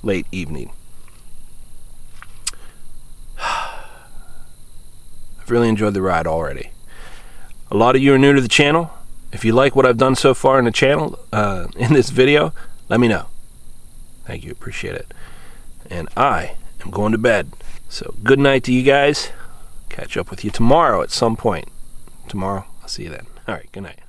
late evening. I've really enjoyed the ride already. A lot of you are new to the channel. If you like what I've done so far in the channel, in this video, let me know. Thank you, appreciate it. And I am going to bed. So good night to you guys. Catch up with you tomorrow at some point. Tomorrow, I'll see you then. All right, good night.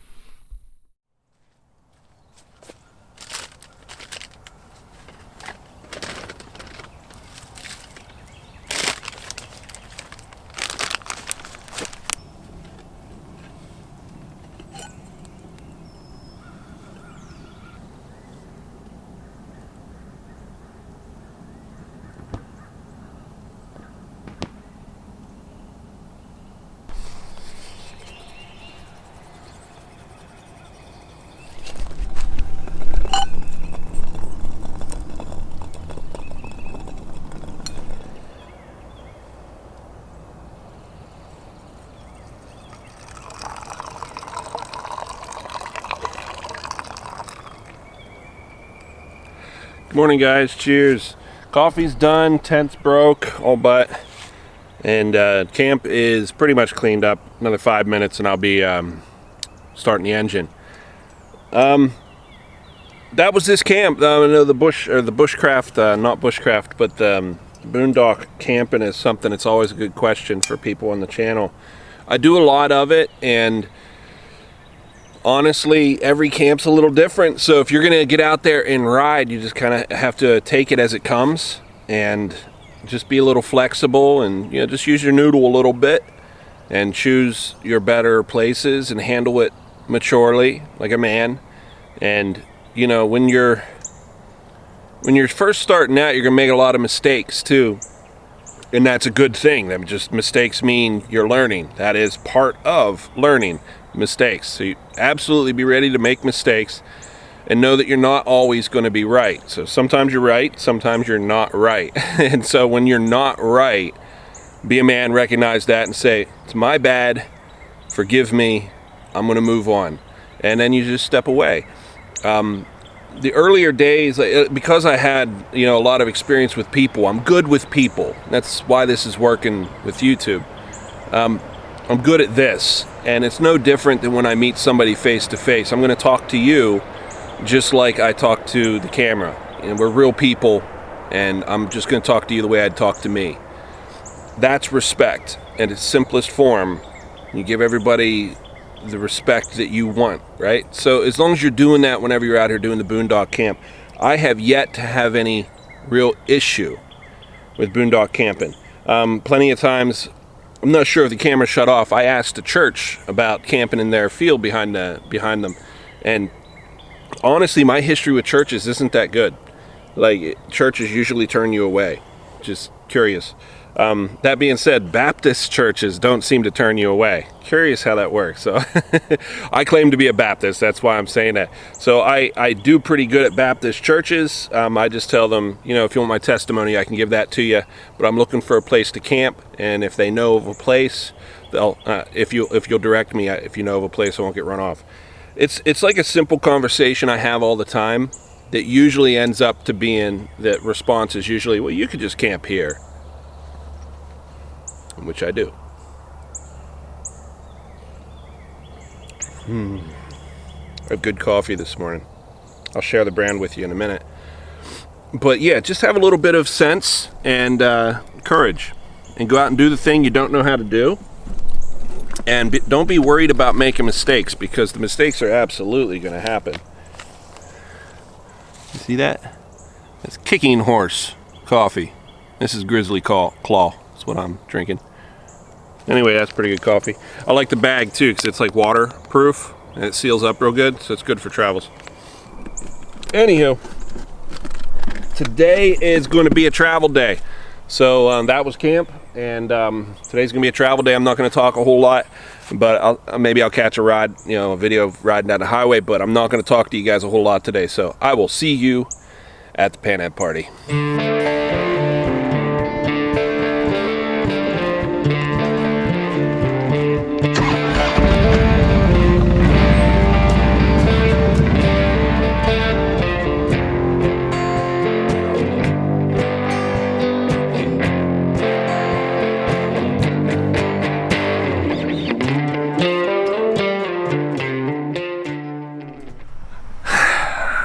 Morning, guys. Cheers. Coffee's done, tent's broke, all but, and camp is pretty much cleaned up. Another 5 minutes and I'll be starting the engine. That was this camp. I know the bushcraft, not bushcraft, but boondock camping is something. It's always a good question for people on the channel. I do a lot of it, and honestly, every camp's a little different. So if you're gonna get out there and ride, you just kind of have to take it as it comes and just be a little flexible, and just use your noodle a little bit and choose your better places and handle it maturely like a man. And when you're first starting out, you're gonna make a lot of mistakes too, and that's a good thing. That just mistakes mean you're learning. That is part of learning, mistakes. So you absolutely be ready to make mistakes and know that you're not always going to be right. So sometimes you're right, sometimes you're not right. And so when you're not right, be a man, recognize that and say, it's my bad, forgive me, I'm going to move on. And then you just step away. The earlier days, because I had a lot of experience with people, I'm good with people. That's why this is working with YouTube. I'm good at this, and it's no different than when I meet somebody face to face. I'm going to talk to you just like I talk to the camera, and we're real people, and I'm just going to talk to you the way I'd talk to me. That's respect in its simplest form. You give everybody the respect that you want, right? So as long as you're doing that whenever you're out here doing the boondock camp, I have yet to have any real issue with boondock camping. Plenty of times, I'm not sure if the camera shut off, I asked the church about camping in their field behind them, and honestly, my history with churches isn't that good. Like, churches usually turn you away. Just curious. That being said, Baptist churches don't seem to turn you away. Curious how that works. So I claim to be a Baptist. That's why I'm saying that. So I do pretty good at Baptist churches. I just tell them, if you want my testimony, I can give that to you. But I'm looking for a place to camp, and if they know of a place, they'll. If you'll direct me, if you know of a place, I won't get run off. It's like a simple conversation I have all the time that usually ends up to being, that response is usually, well, you could just camp here. Which I do. I have good coffee this morning. I'll share the brand with you in a minute. But yeah, just have a little bit of sense and courage, and go out and do the thing you don't know how to do. And don't be worried about making mistakes, because the mistakes are absolutely going to happen. You see that? That's Kicking Horse coffee. This is Grizzly Claw. That's what I'm drinking. Anyway, that's pretty good coffee. I like the bag too, because it's like waterproof and it seals up real good, so it's good for travels. Anywho, today is going to be a travel day. So that was camp, and today's going to be a travel day. I'm not going to talk a whole lot, but maybe I'll catch a ride, a video of riding down the highway, but I'm not going to talk to you guys a whole lot today. So I will see you at the Panhead party.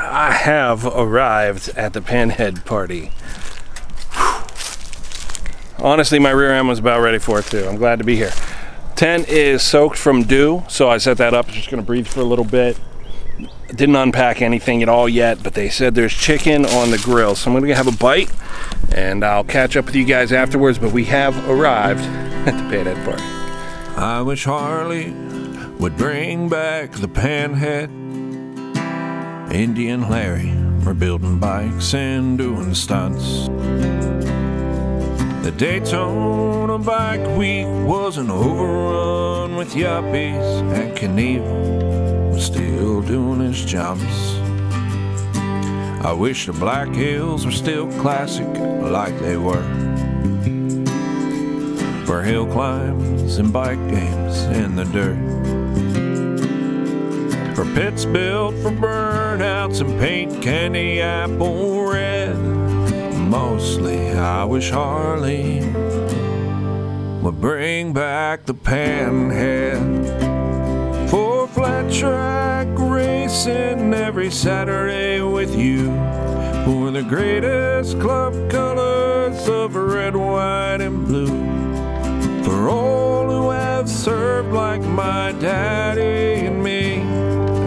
I have arrived at the Panhead party. Honestly, my rear end was about ready for it too. I'm glad to be here. Tent is soaked from dew, so I set that up. Just gonna breathe for a little bit. Didn't unpack anything at all yet, but they said there's chicken on the grill, so I'm gonna have a bite, and I'll catch up with you guys afterwards. But we have arrived at the Panhead party. I wish Harley would bring back the Panhead. Indian Larry were building bikes and doing stunts. The Daytona Bike Week wasn't overrun with yuppies, and Knievel was still doing his jumps. I wish the Black Hills were still classic like they were, for hill climbs and bike games in the dirt. for pits built for burnouts and paint candy apple red. Mostly I wish Harley would bring back the panhead for flat track racing every Saturday with you, for the greatest club colors of red, white, and blue, for all who have served like my daddy and me,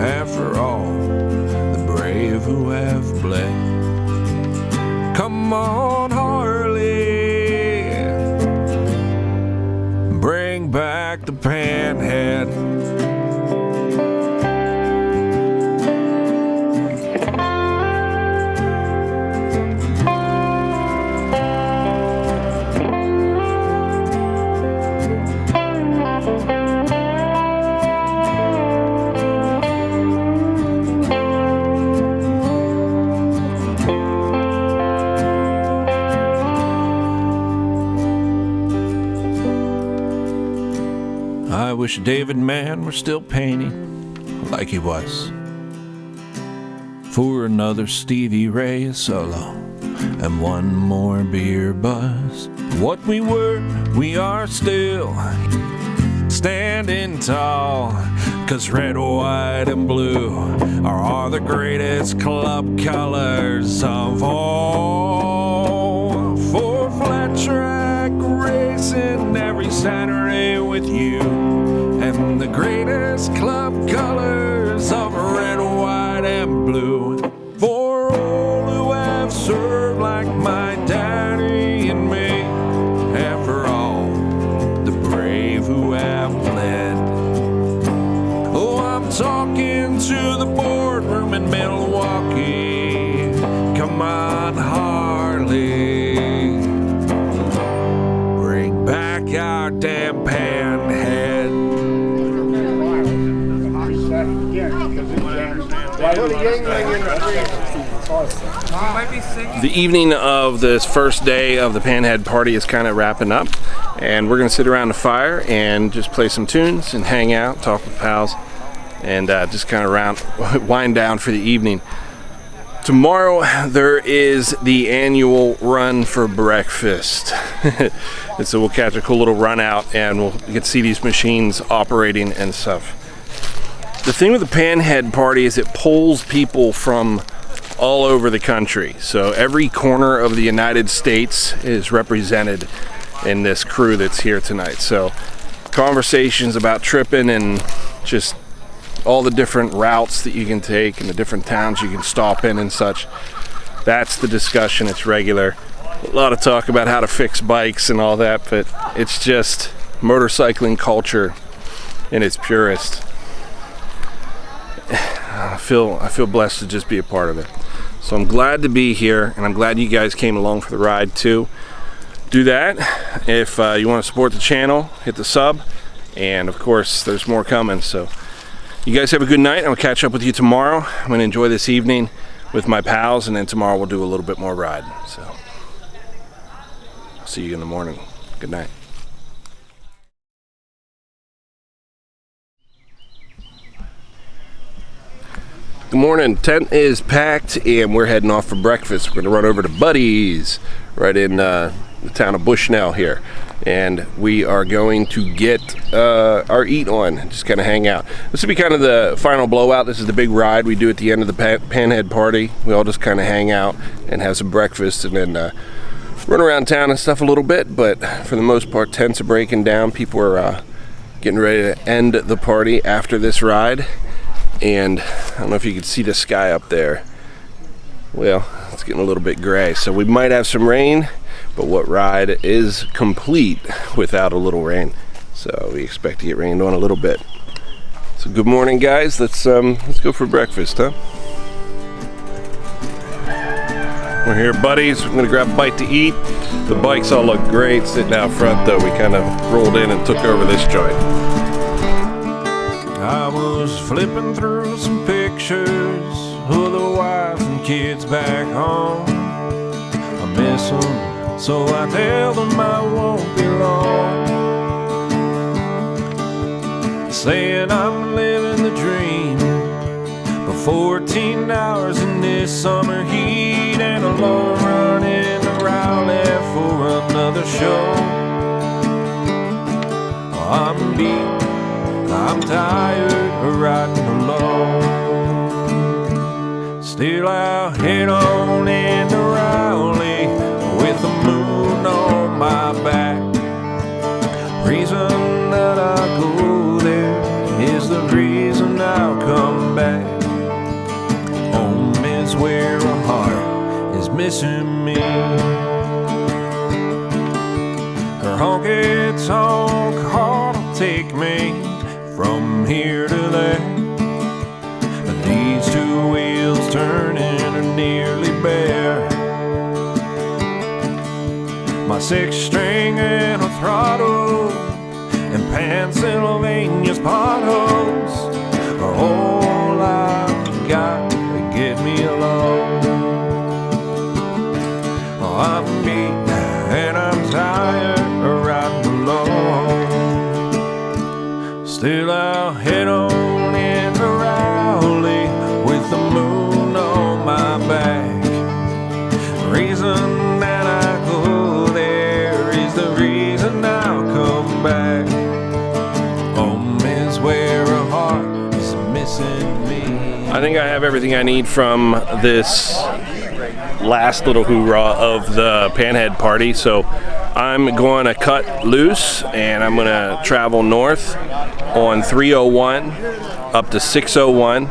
and for all the brave who have bled. Come on, Harley, bring back the panhead. I wish David Mann were still painting like he was, for another Stevie Ray solo and one more beer buzz. What we were, we are still standing tall, 'cause red, white, and blue are the greatest club colors of all. For flat track racing every Saturday with you, and the greatest club colors of red, white, and blue, for all who have served like my daddy and me, and for all the brave who have bled. Oh, I'm talking to the boardroom in Milwaukee. Come on, Harley, bring back our damn panhead. The evening of this first day of the Panhead party is kind of wrapping up, and we're going to sit around the fire and just play some tunes and hang out, talk with pals, and just kind of wind down for the evening. Tomorrow there is the annual run for breakfast. And so we'll catch a cool little run out and we'll get to see these machines operating and stuff. The thing with the Panhead party is it pulls people from all over the country. So every corner of the United States is represented in this crew that's here tonight. So conversations about tripping and just all the different routes that you can take and the different towns you can stop in and such. That's the discussion. It's regular. A lot of talk about how to fix bikes and all that, but it's just motorcycling culture in its purest. I feel blessed to just be a part of it. So I'm glad to be here, and I'm glad you guys came along for the ride too. Do that. If you want to support the channel, hit the sub, and of course there's more coming. So you guys have a good night. I'll catch up with you tomorrow. I'm going to enjoy this evening with my pals, and then tomorrow we'll do a little bit more ride. So I'll see you in the morning. Good night. Good morning. Tent is packed and we're heading off for breakfast. We're going to run over to Buddy's right in the town of Bushnell here, and we are going to get our eat on, just kind of hang out. This will be kind of the final blowout. This is the big ride we do at the end of the Panhead party. We all just kind of hang out and have some breakfast and then run around town and stuff a little bit, but for the most part tents are breaking down. People are getting ready to end the party after this ride. And I don't know if you can see the sky up there. Well, it's getting a little bit gray, so we might have some rain, but what ride is complete without a little rain? So we expect to get rained on a little bit. So good morning, guys. Let's go for breakfast, huh? We're here at Buddy's. We're gonna grab a bite to eat. The bikes all look great sitting out front, though. We kind of rolled in and took over this joint. I was flipping through some pictures of the wife and kids back home. I miss them, so I tell them I won't be long. Saying I'm living the dream, 14 hours in this summer heat and a long run in the Rowley for another show. I'm beat, I'm tired of riding alone. Still out head on in the Rowley with the moon on my back. Reason that I go there is the reason I'll come back. Home is where a heart is missing me. Her honky-tonk heart will take me from here to there. But these two wheels turning are nearly bare. My 6-string and a throttle and Pennsylvania's potholes are all I've got to get me along. I'm beat and I'm tired of riding alone. Still I'll head on in the Rowley with the moon on my back. Reason that I go there is the reason I'll come back. Home is where a heart is missing me. I think I have everything I need from this last little hoorah of the Panhead party, so I'm going to cut loose and I'm going to travel north on 301 up to 601.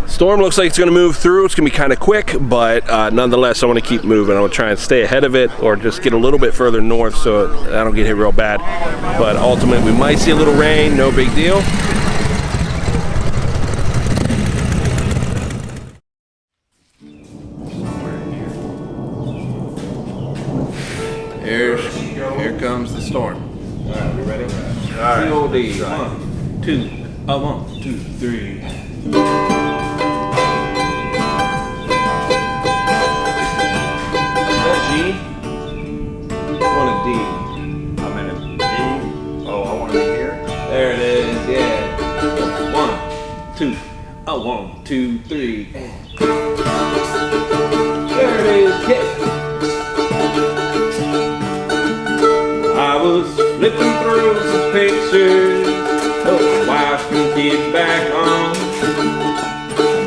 Storm looks like it's going to move through. It's going to be kind of quick, but nonetheless I want to keep moving. I want to try and stay ahead of it or just get a little bit further north so I don't get hit real bad. But ultimately we might see a little rain, no big deal. Here comes the storm. All right, we ready? All right. COD. 1, 2, 1, 2, 3. Is that G? I want a D. I'm in a D. Oh, I want to be here. There it is, yeah. 1, 2, 1, 2, 3. There it is, yeah. I was flipping through some pictures of wife and kids back home.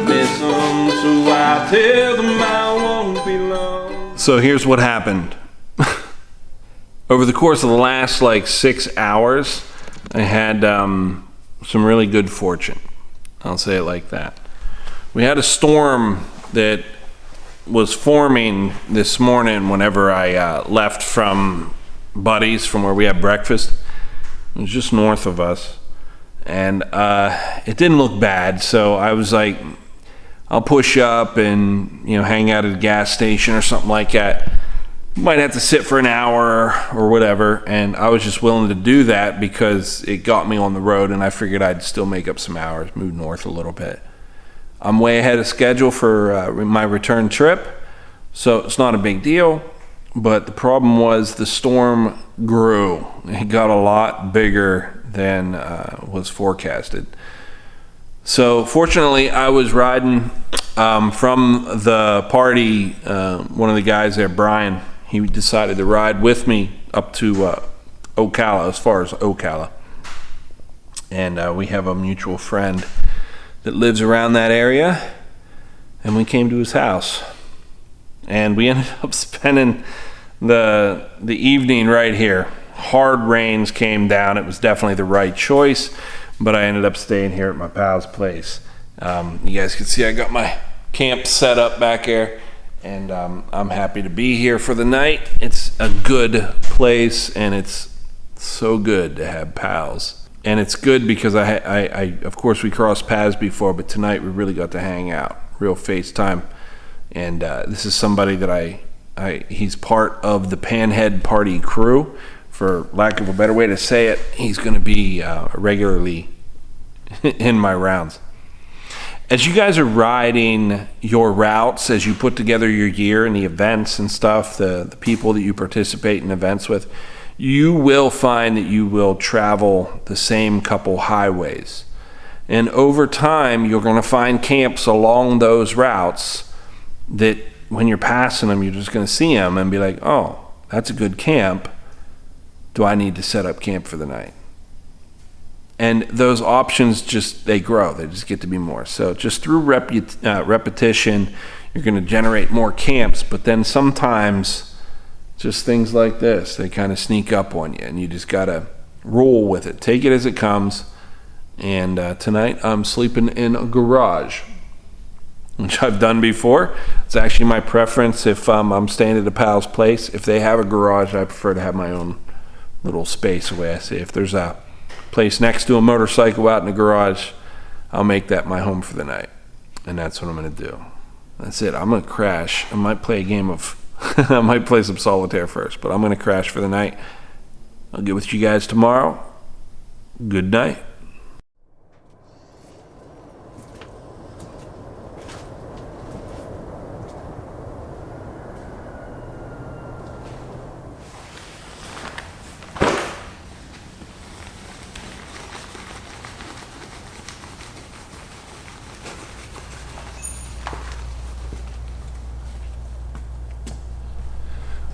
Miss them, so I tell them I won't be long. So here's what happened. Over the course of the last like 6 hours, I had some really good fortune. I'll say it like that. We had a storm that was forming this morning whenever I left from Buddies, from where we had breakfast. It was just north of us, and it didn't look bad, so I was like, I'll push up and hang out at a gas station or something like that. Might have to sit for an hour or whatever, and I was just willing to do that because it got me on the road, and I figured I'd still make up some hours, move north a little bit. I'm way ahead of schedule for my return trip, so it's not a big deal. But the problem was the storm grew. It got a lot bigger than was forecasted. So fortunately, I was riding from the party. One of the guys there, Brian, he decided to ride with me up to Ocala, as far as Ocala. And we have a mutual friend that lives around that area. And we came to his house. And we ended up spending the evening right here. Hard rains came down. It was definitely the right choice, but I ended up staying here at my pal's place. You guys can see I got my camp set up back there, and I'm happy to be here for the night. It's a good place, and it's so good to have pals. And it's good because I of course we crossed paths before, but tonight we really got to hang out, real FaceTime. And this is somebody that he's part of the Panhead Party crew, for lack of a better way to say it. He's going to be regularly in my rounds. As you guys are riding your routes, as you put together your gear and the events and stuff, the people that you participate in events with, you will find that you will travel the same couple highways. And over time, you're going to find camps along those routes that when you're passing them, you're just going to see them and be like, oh, that's a good camp. Do I need to set up camp for the night? And those options they grow. They just get to be more. So just through repetition, you're going to generate more camps. But then sometimes just things like this, they kind of sneak up on you, and you just got to roll with it. Take it as it comes. And tonight I'm sleeping in a garage, which I've done before. It's actually my preference if I'm staying at a pal's place. If they have a garage, I prefer to have my own little space, the way I say. If there's a place next to a motorcycle out in the garage, I'll make that my home for the night. And that's what I'm going to do. That's it. I'm going to crash. I might play a game of I might play some solitaire first, but I'm going to crash for the night. I'll get with you guys tomorrow. Good night.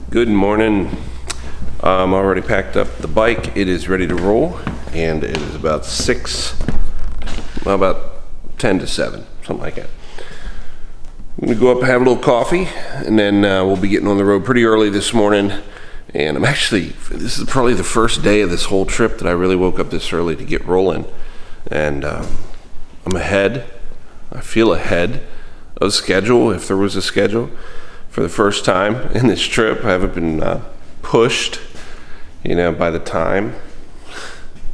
Good morning. I'm already packed up the bike. It is ready to roll, and it is about 10 to 7, something like that. I'm gonna go up and have a little coffee, and then we'll be getting on the road pretty early this morning. And this is probably the first day of this whole trip that I really woke up this early to get rolling. And I'm ahead. I feel ahead of schedule, if there was a schedule. For the first time in this trip, I haven't been pushed, by the time.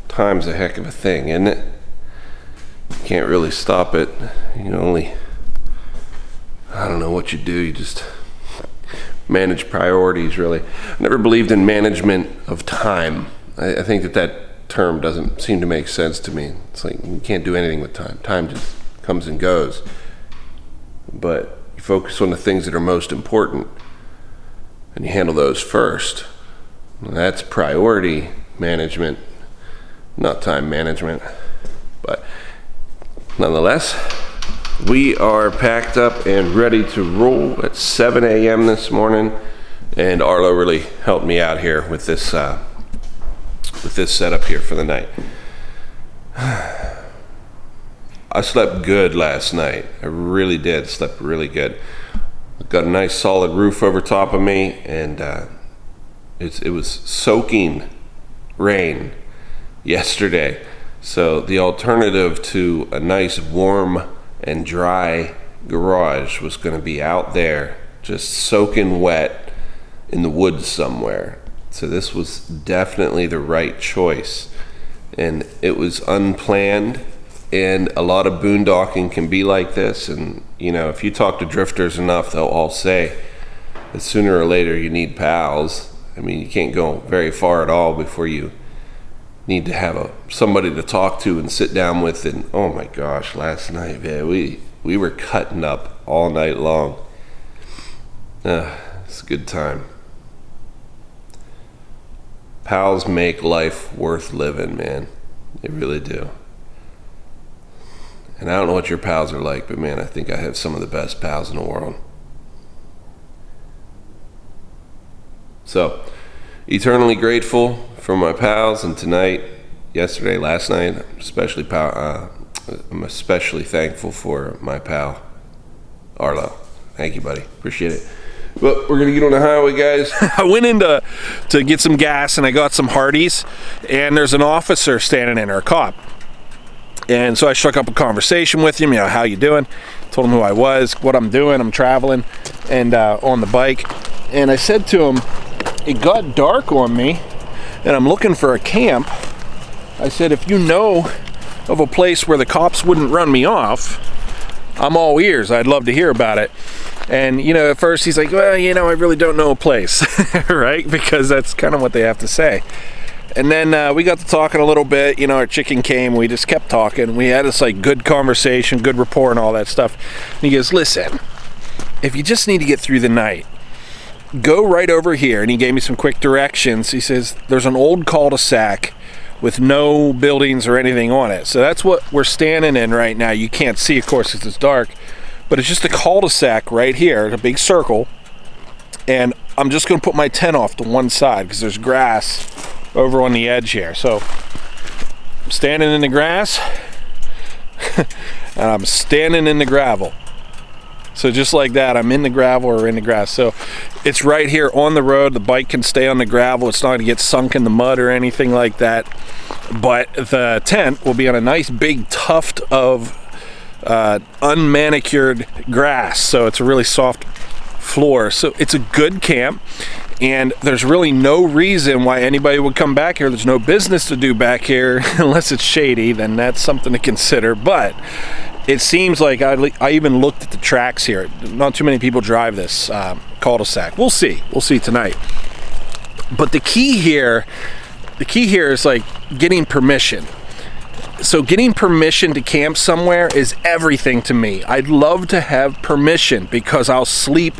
Time's a heck of a thing, isn't it? You can't really stop it. I don't know what you do. You just manage priorities, really. I never believed in management of time. I think that term doesn't seem to make sense to me. It's like you can't do anything with time. Time just comes and goes. But you focus on the things that are most important, and you handle those first. And that's priority management, not time management. But nonetheless, we are packed up and ready to roll at 7 a.m. this morning, and Arlo really helped me out here with this setup here for the night. I slept good last night. I really did. Slept really good. Got a nice solid roof over top of me, and it was soaking rain yesterday. So the alternative to a nice warm and dry garage was going to be out there just soaking wet in the woods somewhere. So this was definitely the right choice, and it was unplanned. And a lot of boondocking can be like this. And, if you talk to drifters enough, they'll all say that sooner or later you need pals. I mean, you can't go very far at all before you need to have somebody to talk to and sit down with. And, oh my gosh, last night, man, we were cutting up all night long. It's a good time. Pals make life worth living, man. They really do. And I don't know what your pals are like, but man, I think I have some of the best pals in the world. So, eternally grateful for my pals, and tonight, yesterday, last night, I'm especially thankful for my pal, Arlo. Thank you, buddy. Appreciate it. Well, we're gonna get on the highway, guys. I went in to get some gas, and I got some Hardee's, and there's an officer standing in there, a cop. And so I struck up a conversation with him, how you doing? Told him who I was, what I'm doing. I'm traveling and on the bike. And I said to him, it got dark on me and I'm looking for a camp. I said, if you know of a place where the cops wouldn't run me off, I'm all ears. I'd love to hear about it. And, at first he's like, well, I really don't know a place, right? Because that's kind of what they have to say. And then we got to talking a little bit, our chicken came, we just kept talking. We had this good conversation, good rapport and all that stuff. And he goes, listen, if you just need to get through the night, go right over here. And he gave me some quick directions. He says, there's an old cul-de-sac with no buildings or anything on it. So that's what we're standing in right now. You can't see, of course, because it's dark, but it's just a cul-de-sac right here, a big circle. And I'm just going to put my tent off to one side because there's grass over on the edge here. So I'm standing in the grass and I'm standing in the gravel. So just like that, I'm in the gravel or in the grass. So it's right here on the road. The bike can stay on the gravel. It's not going to get sunk in the mud or anything like that. But the tent will be on a nice big tuft of unmanicured grass. So it's a really soft floor. So it's a good camp. And there's really no reason why anybody would come back here. There's no business to do back here unless it's shady. Then that's something to consider. But it seems like I even looked at the tracks here. Not too many people drive this cul-de-sac. We'll see. We'll see tonight. But the key here is like getting permission. So getting permission to camp somewhere is everything to me. I'd love to have permission because I'll sleep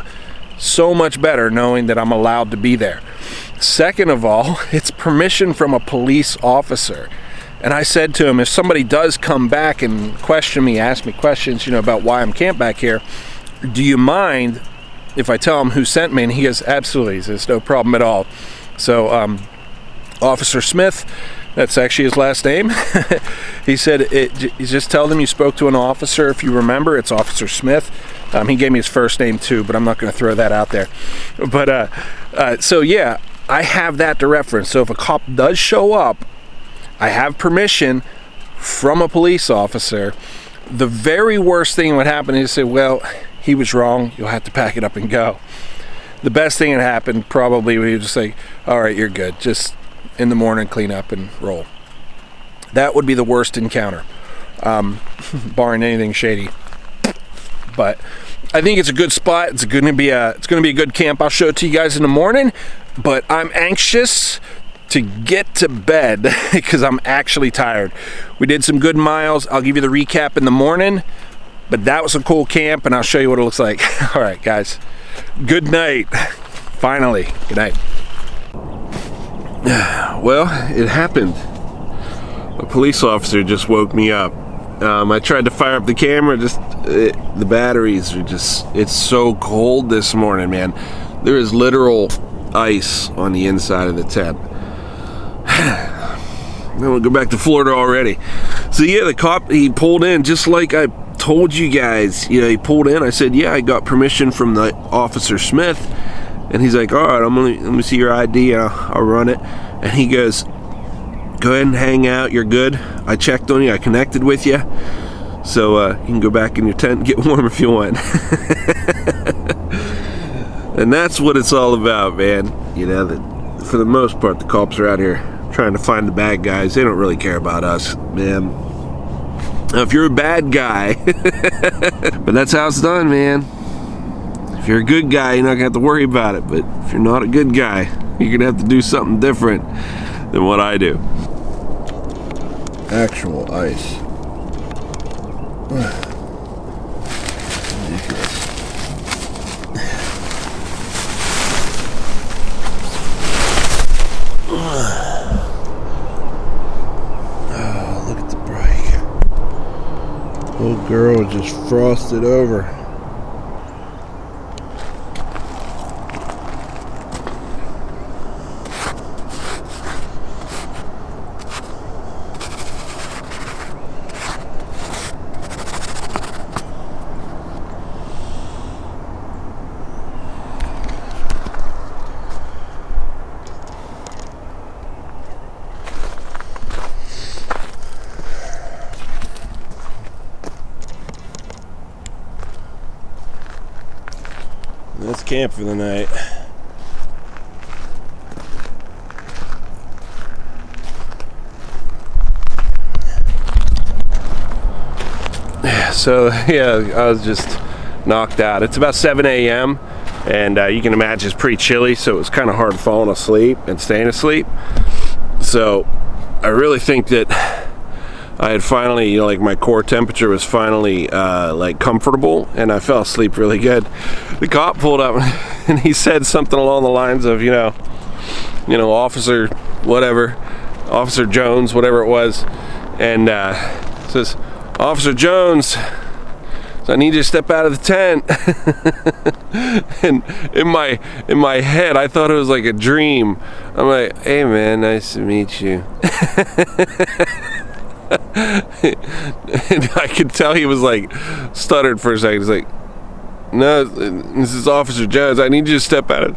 so much better knowing that I'm allowed to be there. Second of all, it's permission from a police officer. And I said to him, if somebody does come back and question me, ask me questions, about why I'm camped back here, do you mind if I tell him who sent me? And he goes, absolutely. He says, no problem at all. So Officer Smith, that's actually his last name. He said, you just tell them you spoke to an officer. If you remember, it's Officer Smith. He gave me his first name too, but I'm not going to throw that out there. But so yeah, I have that to reference. So if a cop does show up, I have permission from a police officer. The very worst thing would happen is say, well, he was wrong. You'll have to pack it up and go. The best thing that happened probably would be just say, all right, you're good. Just in the morning, clean up and roll. That would be the worst encounter, barring anything shady. But I think it's a good spot. It's going to be a good camp. I'll show it to you guys in the morning. But I'm anxious to get to bed because I'm actually tired. We did some good miles. I'll give you the recap in the morning, but that was a cool camp and I'll show you what it looks like. All right, guys, good night. Finally, good night. Well, it happened. A police officer just woke me up. I tried to fire up the camera, the batteries are it's so cold this morning, man. There is literal ice on the inside of the tent. I'm gonna go back to Florida already. So yeah, the cop, he pulled in just like I told you guys. He pulled in. I said, yeah, I got permission from the Officer Smith, and he's like, all right, let me see your ID and I'll run it. And he goes, go ahead and hang out, you're good. I checked on you, I connected with you, so you can go back in your tent and get warm if you want. And that's what it's all about, man. That for the most part, the cops are out here trying to find the bad guys. They don't really care about us, man. Now, if you're a bad guy, but that's how it's done, man. If you're a good guy, you're not gonna have to worry about it. But if you're not a good guy, you're gonna have to do something different than what I do. Actual ice. Ridiculous. Oh, look at the brake. Old girl just frosted over. Let's camp for the night. So yeah, I was just knocked out. It's about 7 a.m. and you can imagine it's pretty chilly, so it was kind of hard falling asleep and staying asleep. So I really think that I had finally, like my core temperature was finally like comfortable, and I fell asleep really good. The cop pulled up and he said something along the lines of, officer, whatever, Officer Jones, whatever it was, and says, "Officer Jones, I need you to step out of the tent." And in my head, I thought it was like a dream. I'm like, "Hey man, nice to meet you." And I could tell he was like stuttered for a second. He's like, "No, this is Officer Jones. I need you to step out of."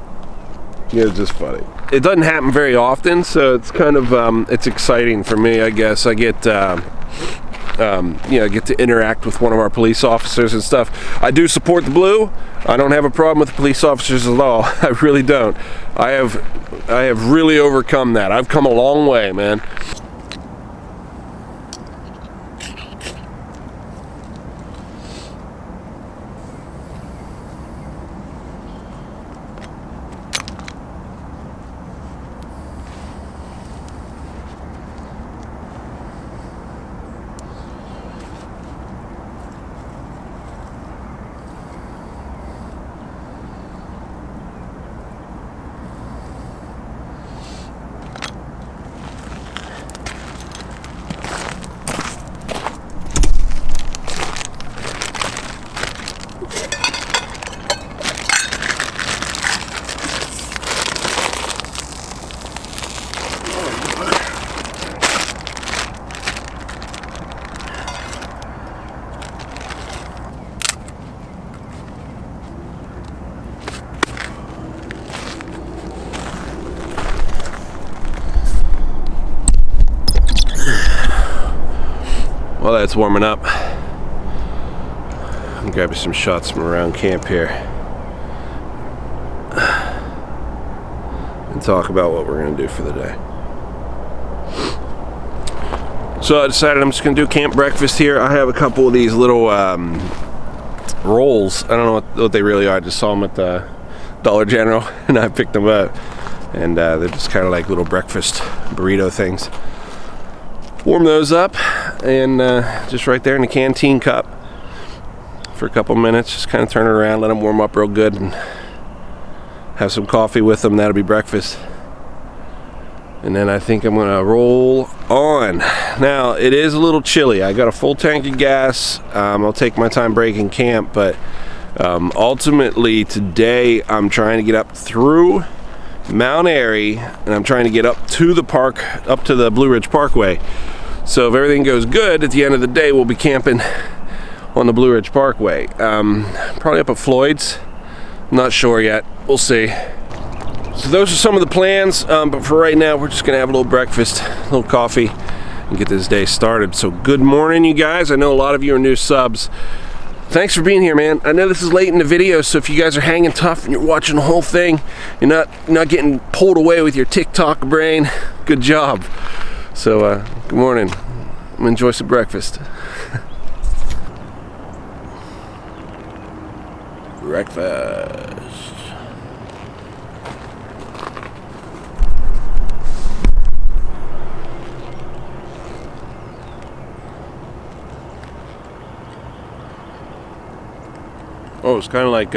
Yeah, it's just funny. It doesn't happen very often, so it's kind of it's exciting for me, I guess. I get get to interact with one of our police officers and stuff. I do support the blue. I don't have a problem with the police officers at all. I really don't. I have really overcome that. I've come a long way, man. While that's warming up, I'm grabbing some shots from around camp here and talk about what we're going to do for the day. So I decided I'm just going to do camp breakfast here. I have a couple of these little rolls. I don't know what they really are. I just saw them at the Dollar General and I picked them up. And they're just kind of like little breakfast burrito things. Warm those up and just right there in the canteen cup for a couple minutes. Just kind of turn it around, let them warm up real good, and have some coffee with them. That'll be breakfast. And then I think I'm gonna roll on. Now it is a little chilly. I got a full tank of gas. I'll take my time breaking camp, but ultimately today I'm trying to get up through Mount Airy, and I'm trying to get up to the park, up to the Blue Ridge Parkway. So if everything goes good, at the end of the day, we'll be camping on the Blue Ridge Parkway. Probably up at Floyd's. I'm not sure yet. We'll see. So those are some of the plans, but for right now, we're just gonna have a little breakfast, a little coffee, and get this day started. So good morning, you guys. I know a lot of you are new subs. Thanks for being here, man. I know this is late in the video, so if you guys are hanging tough and you're watching the whole thing, you're not getting pulled away with your TikTok brain, good job. So, good morning. I'm gonna enjoy some breakfast. Breakfast. Oh, it's kind of like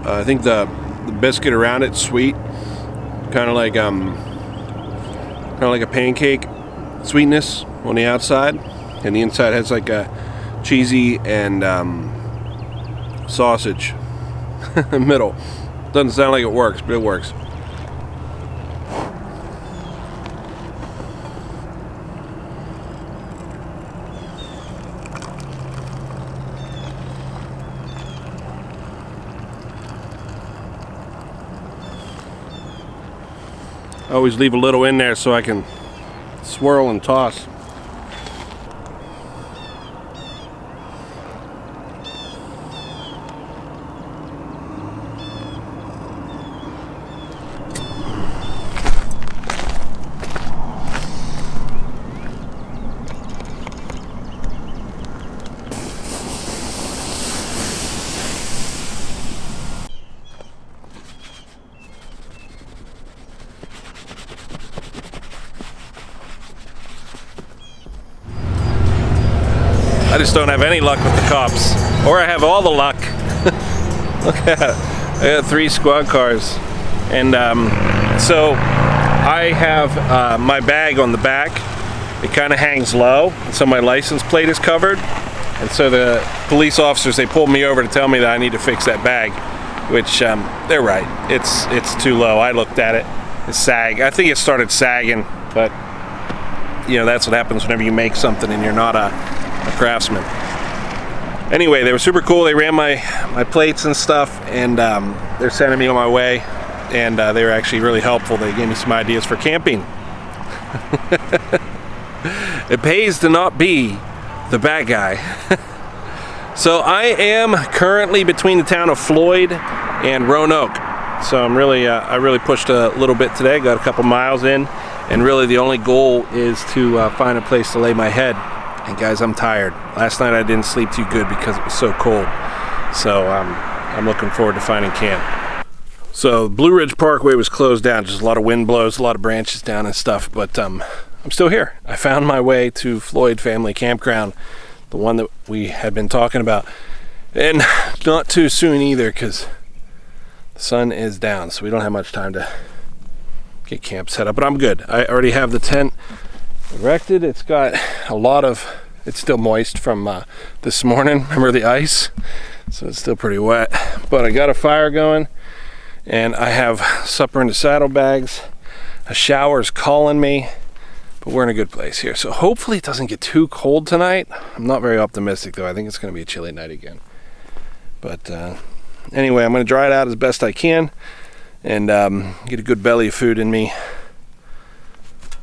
I think the biscuit around it's sweet, kind of like a pancake sweetness on the outside, and the inside has like a cheesy and sausage middle. Doesn't sound like it works, but it works. I always leave a little in there so I can swirl and toss. I just don't have any luck with the cops. Or I have all the luck. Look at I got 3 squad cars, and so I have my bag on the back. It kind of hangs low, so my license plate is covered. And so the police officers, they pulled me over to tell me that I need to fix that bag, which they're right. It's too low. I looked at it. It's sag. I think it started sagging, but you know, that's what happens whenever you make something and you're not a craftsman. Anyway, they were super cool. They ran my plates and stuff, and they're sending me on my way, and they were actually really helpful. They gave me some ideas for camping. It pays to not be the bad guy. So I am currently between the town of Floyd and Roanoke. So I'm really, I really pushed a little bit today. Got a couple miles in, and really the only goal is to find a place to lay my head. And guys, I'm tired. Last night I didn't sleep too good because it was so cold. So I'm looking forward to finding camp. So Blue Ridge Parkway was closed down. Just a lot of wind blows, a lot of branches down and stuff. But I'm still here. I found my way to Floyd Family Campground, the one that we had been talking about. And not too soon either, because the sun is down, so we don't have much time to get camp set up. But I'm good. I already have the tent erected. It's got a lot of, it's still moist from this morning. Remember the ice? So it's still pretty wet. But I got a fire going, and I have supper in the saddlebags. A shower's calling me. But we're in a good place here. So hopefully it doesn't get too cold tonight. I'm not very optimistic though. I think it's going to be a chilly night again. But anyway, I'm going to dry it out as best I can and get a good belly of food in me.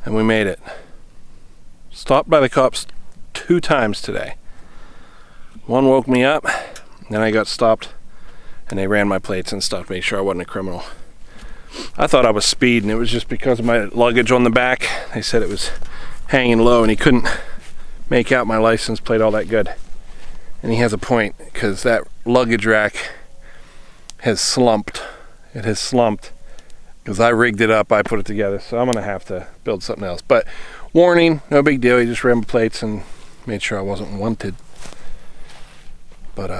And we made it. Stopped by the cops 2 times today. One woke me up, then I got stopped, and they ran my plates and stuff to make sure I wasn't a criminal. I thought I was speeding. It was just because of my luggage on the back. They said it was hanging low, and he couldn't make out my license plate all that good. And he has a point, because that luggage rack has slumped. It has slumped because I rigged it up. I put it together, so I'm gonna have to build something else. But warning, no big deal. He just ran my plates and made sure I wasn't wanted. But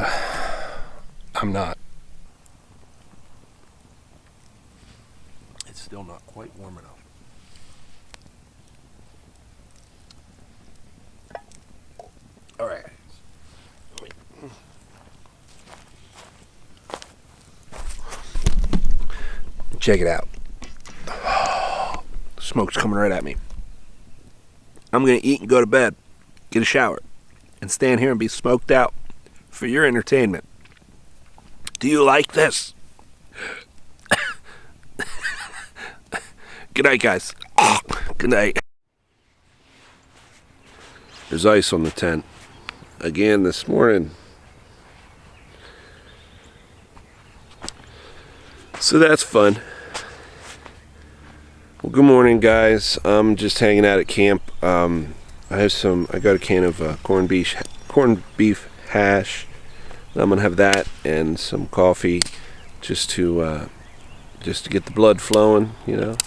I'm not. Still not quite warm enough. All right. Check it out. Smoke's coming right at me. I'm gonna eat and go to bed, get a shower, and stand here and be smoked out for your entertainment. Do you like this? Good night, guys. Good night. There's ice on the tent again this morning. So that's fun. Well, good morning, guys. I'm just hanging out at camp. I got a can of corned beef hash. I'm gonna have that and some coffee, just to get the blood flowing, you know.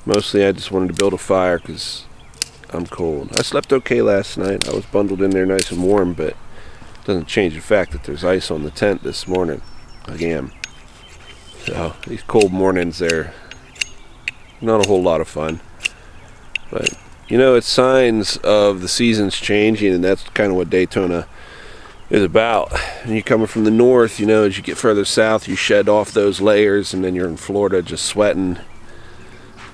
Mostly I just wanted to build a fire because I'm cold. I slept okay last night. I was bundled in there nice and warm, but it doesn't change the fact that there's ice on the tent this morning again. So these cold mornings, they're not a whole lot of fun. But you know, it's signs of the seasons changing, and that's kind of what Daytona is about. And you're coming from the north, you know, as you get further south, you shed off those layers, and then you're in Florida just sweating.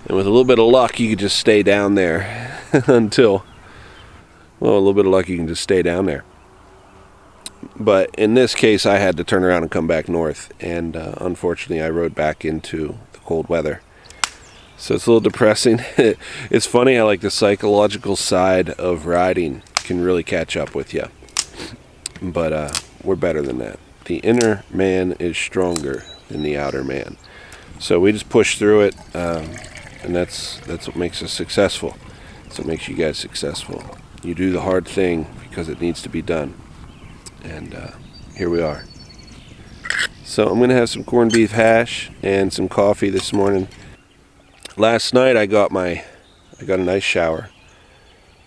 And with a little bit of luck, you could just stay down there until, well, a little bit of luck, you can just stay down there. But in this case, I had to turn around and come back north. And unfortunately, I rode back into the cold weather. So it's a little depressing. It's funny how like the psychological side of riding can really catch up with you. But we're better than that. The inner man is stronger than the outer man. So we just push through it. And that's what makes us successful. That's what makes you guys successful. You do the hard thing because it needs to be done. And here we are. So I'm gonna have some corned beef hash and some coffee this morning. Last night I got a nice shower.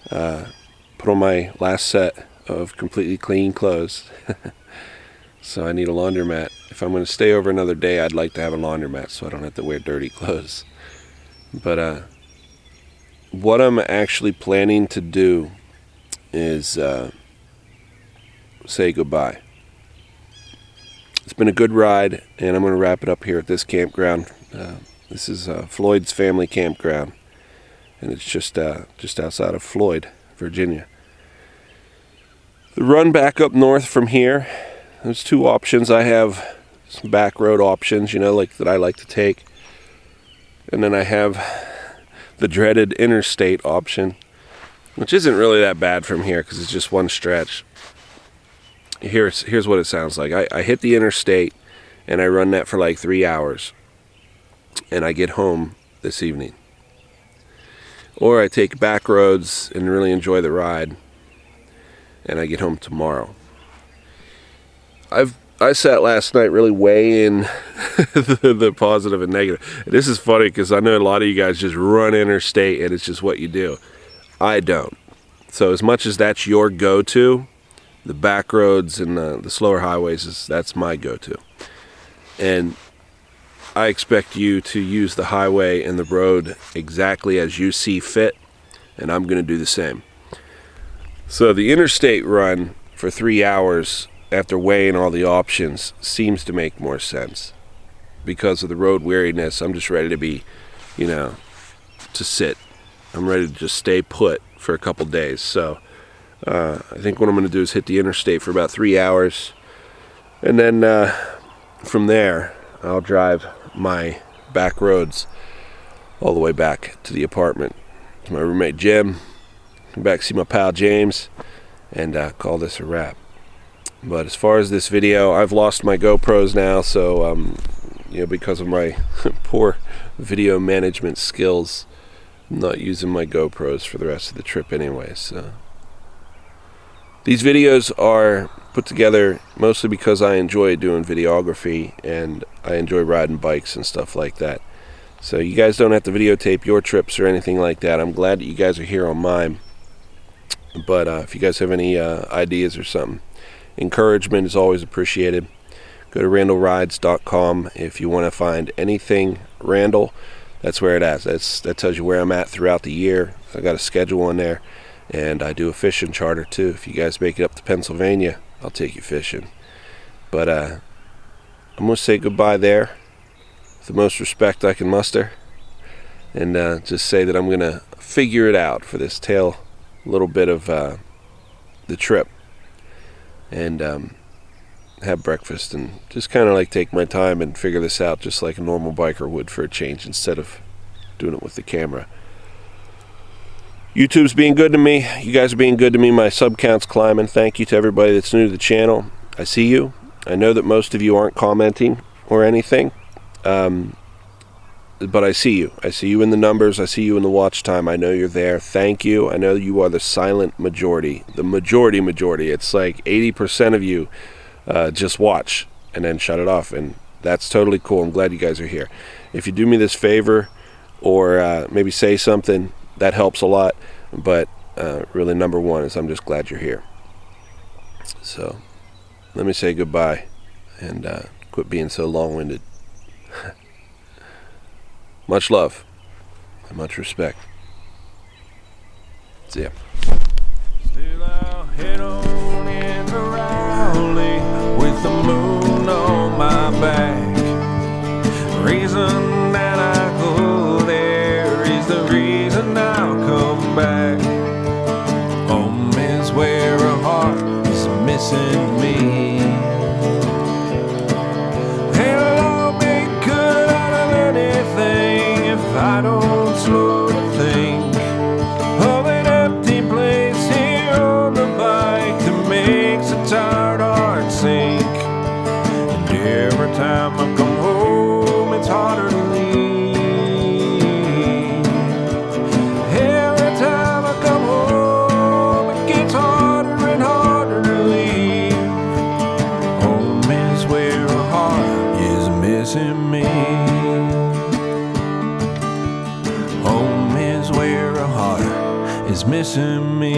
Put on my last set of completely clean clothes. So I need a laundromat. If I'm going to stay over another day, I'd like to have a laundromat so I don't have to wear dirty clothes. But what I'm actually planning to do is say goodbye. It's been a good ride, and I'm going to wrap it up here at this campground. This is Floyd's family campground, and it's just outside of Floyd, Virginia. The run back up north from here, there's two options. I have some back road options, like that I like to take, and then I have the dreaded interstate option, which isn't really that bad from here because it's just one stretch. Here's what it sounds like. I hit the interstate and I run that for like 3 hours, and I get home this evening. Or I take back roads and really enjoy the ride, and I get home tomorrow. I sat last night really weighing the positive and negative. And this is funny because I know a lot of you guys just run interstate and it's just what you do. I don't. So as much as that's your go-to, the back roads and the slower highways, that's my go-to. And I expect you to use the highway and the road exactly as you see fit, and I'm going to do the same. So the interstate run for 3 hours after weighing all the options seems to make more sense. Because of the road weariness, I'm just ready to be, to sit. I'm ready to just stay put for a couple days. So I think what I'm going to do is hit the interstate for about 3 hours. And then from there, I'll drive my back roads all the way back to the apartment. To my roommate Jim, come back see my pal James, and call this a wrap. But as far as this video, I've lost my GoPros now, so because of my poor video management skills, I'm not using my GoPros for the rest of the trip anyway. So these videos are put together mostly because I enjoy doing videography and I enjoy riding bikes and stuff like that. So you guys don't have to videotape your trips or anything like that. I'm glad that you guys are here on mine. But if you guys have any ideas or something, encouragement is always appreciated. Go to randallrydes.com if you want to find anything Randall. That's where it is. That tells you where I'm at throughout the year. I got a schedule on there, and I do a fishing charter too. If you guys make it up to Pennsylvania, I'll take you fishing. But I'm gonna say goodbye there with the most respect I can muster, and just say that I'm gonna figure it out for this tail little bit of the trip, and have breakfast and just kind of like take my time and figure this out just like a normal biker would for a change, instead of doing it with the camera. YouTube's being good to me. You guys are being good to me. My sub count's climbing. Thank you to everybody that's new to the channel. I see you. I know that most of you aren't commenting or anything, but I see you. I see you in the numbers. I see you in the watch time. I know you're there. Thank you. I know you are the silent majority. The majority. It's like 80% of you just watch and then shut it off, and that's totally cool. I'm glad you guys are here. If you do me this favor or maybe say something, that helps a lot. But really, number one is I'm just glad you're here. So let me say goodbye and quit being so long-winded. Much love and much respect. See ya. Still I'll head on into Rowley with the moon on my back. Reason that I go there is the reason I'll come back. Home is where a heart is missing me. Hell, I'll make good out of anything if I don't slow to think of an empty place here on the bike that makes a tired heart sink. And every time I come home, it's harder to leave. Every time I come home, it gets harder and harder to leave. Home is where a heart is missing me. Home is where a heart is missing me.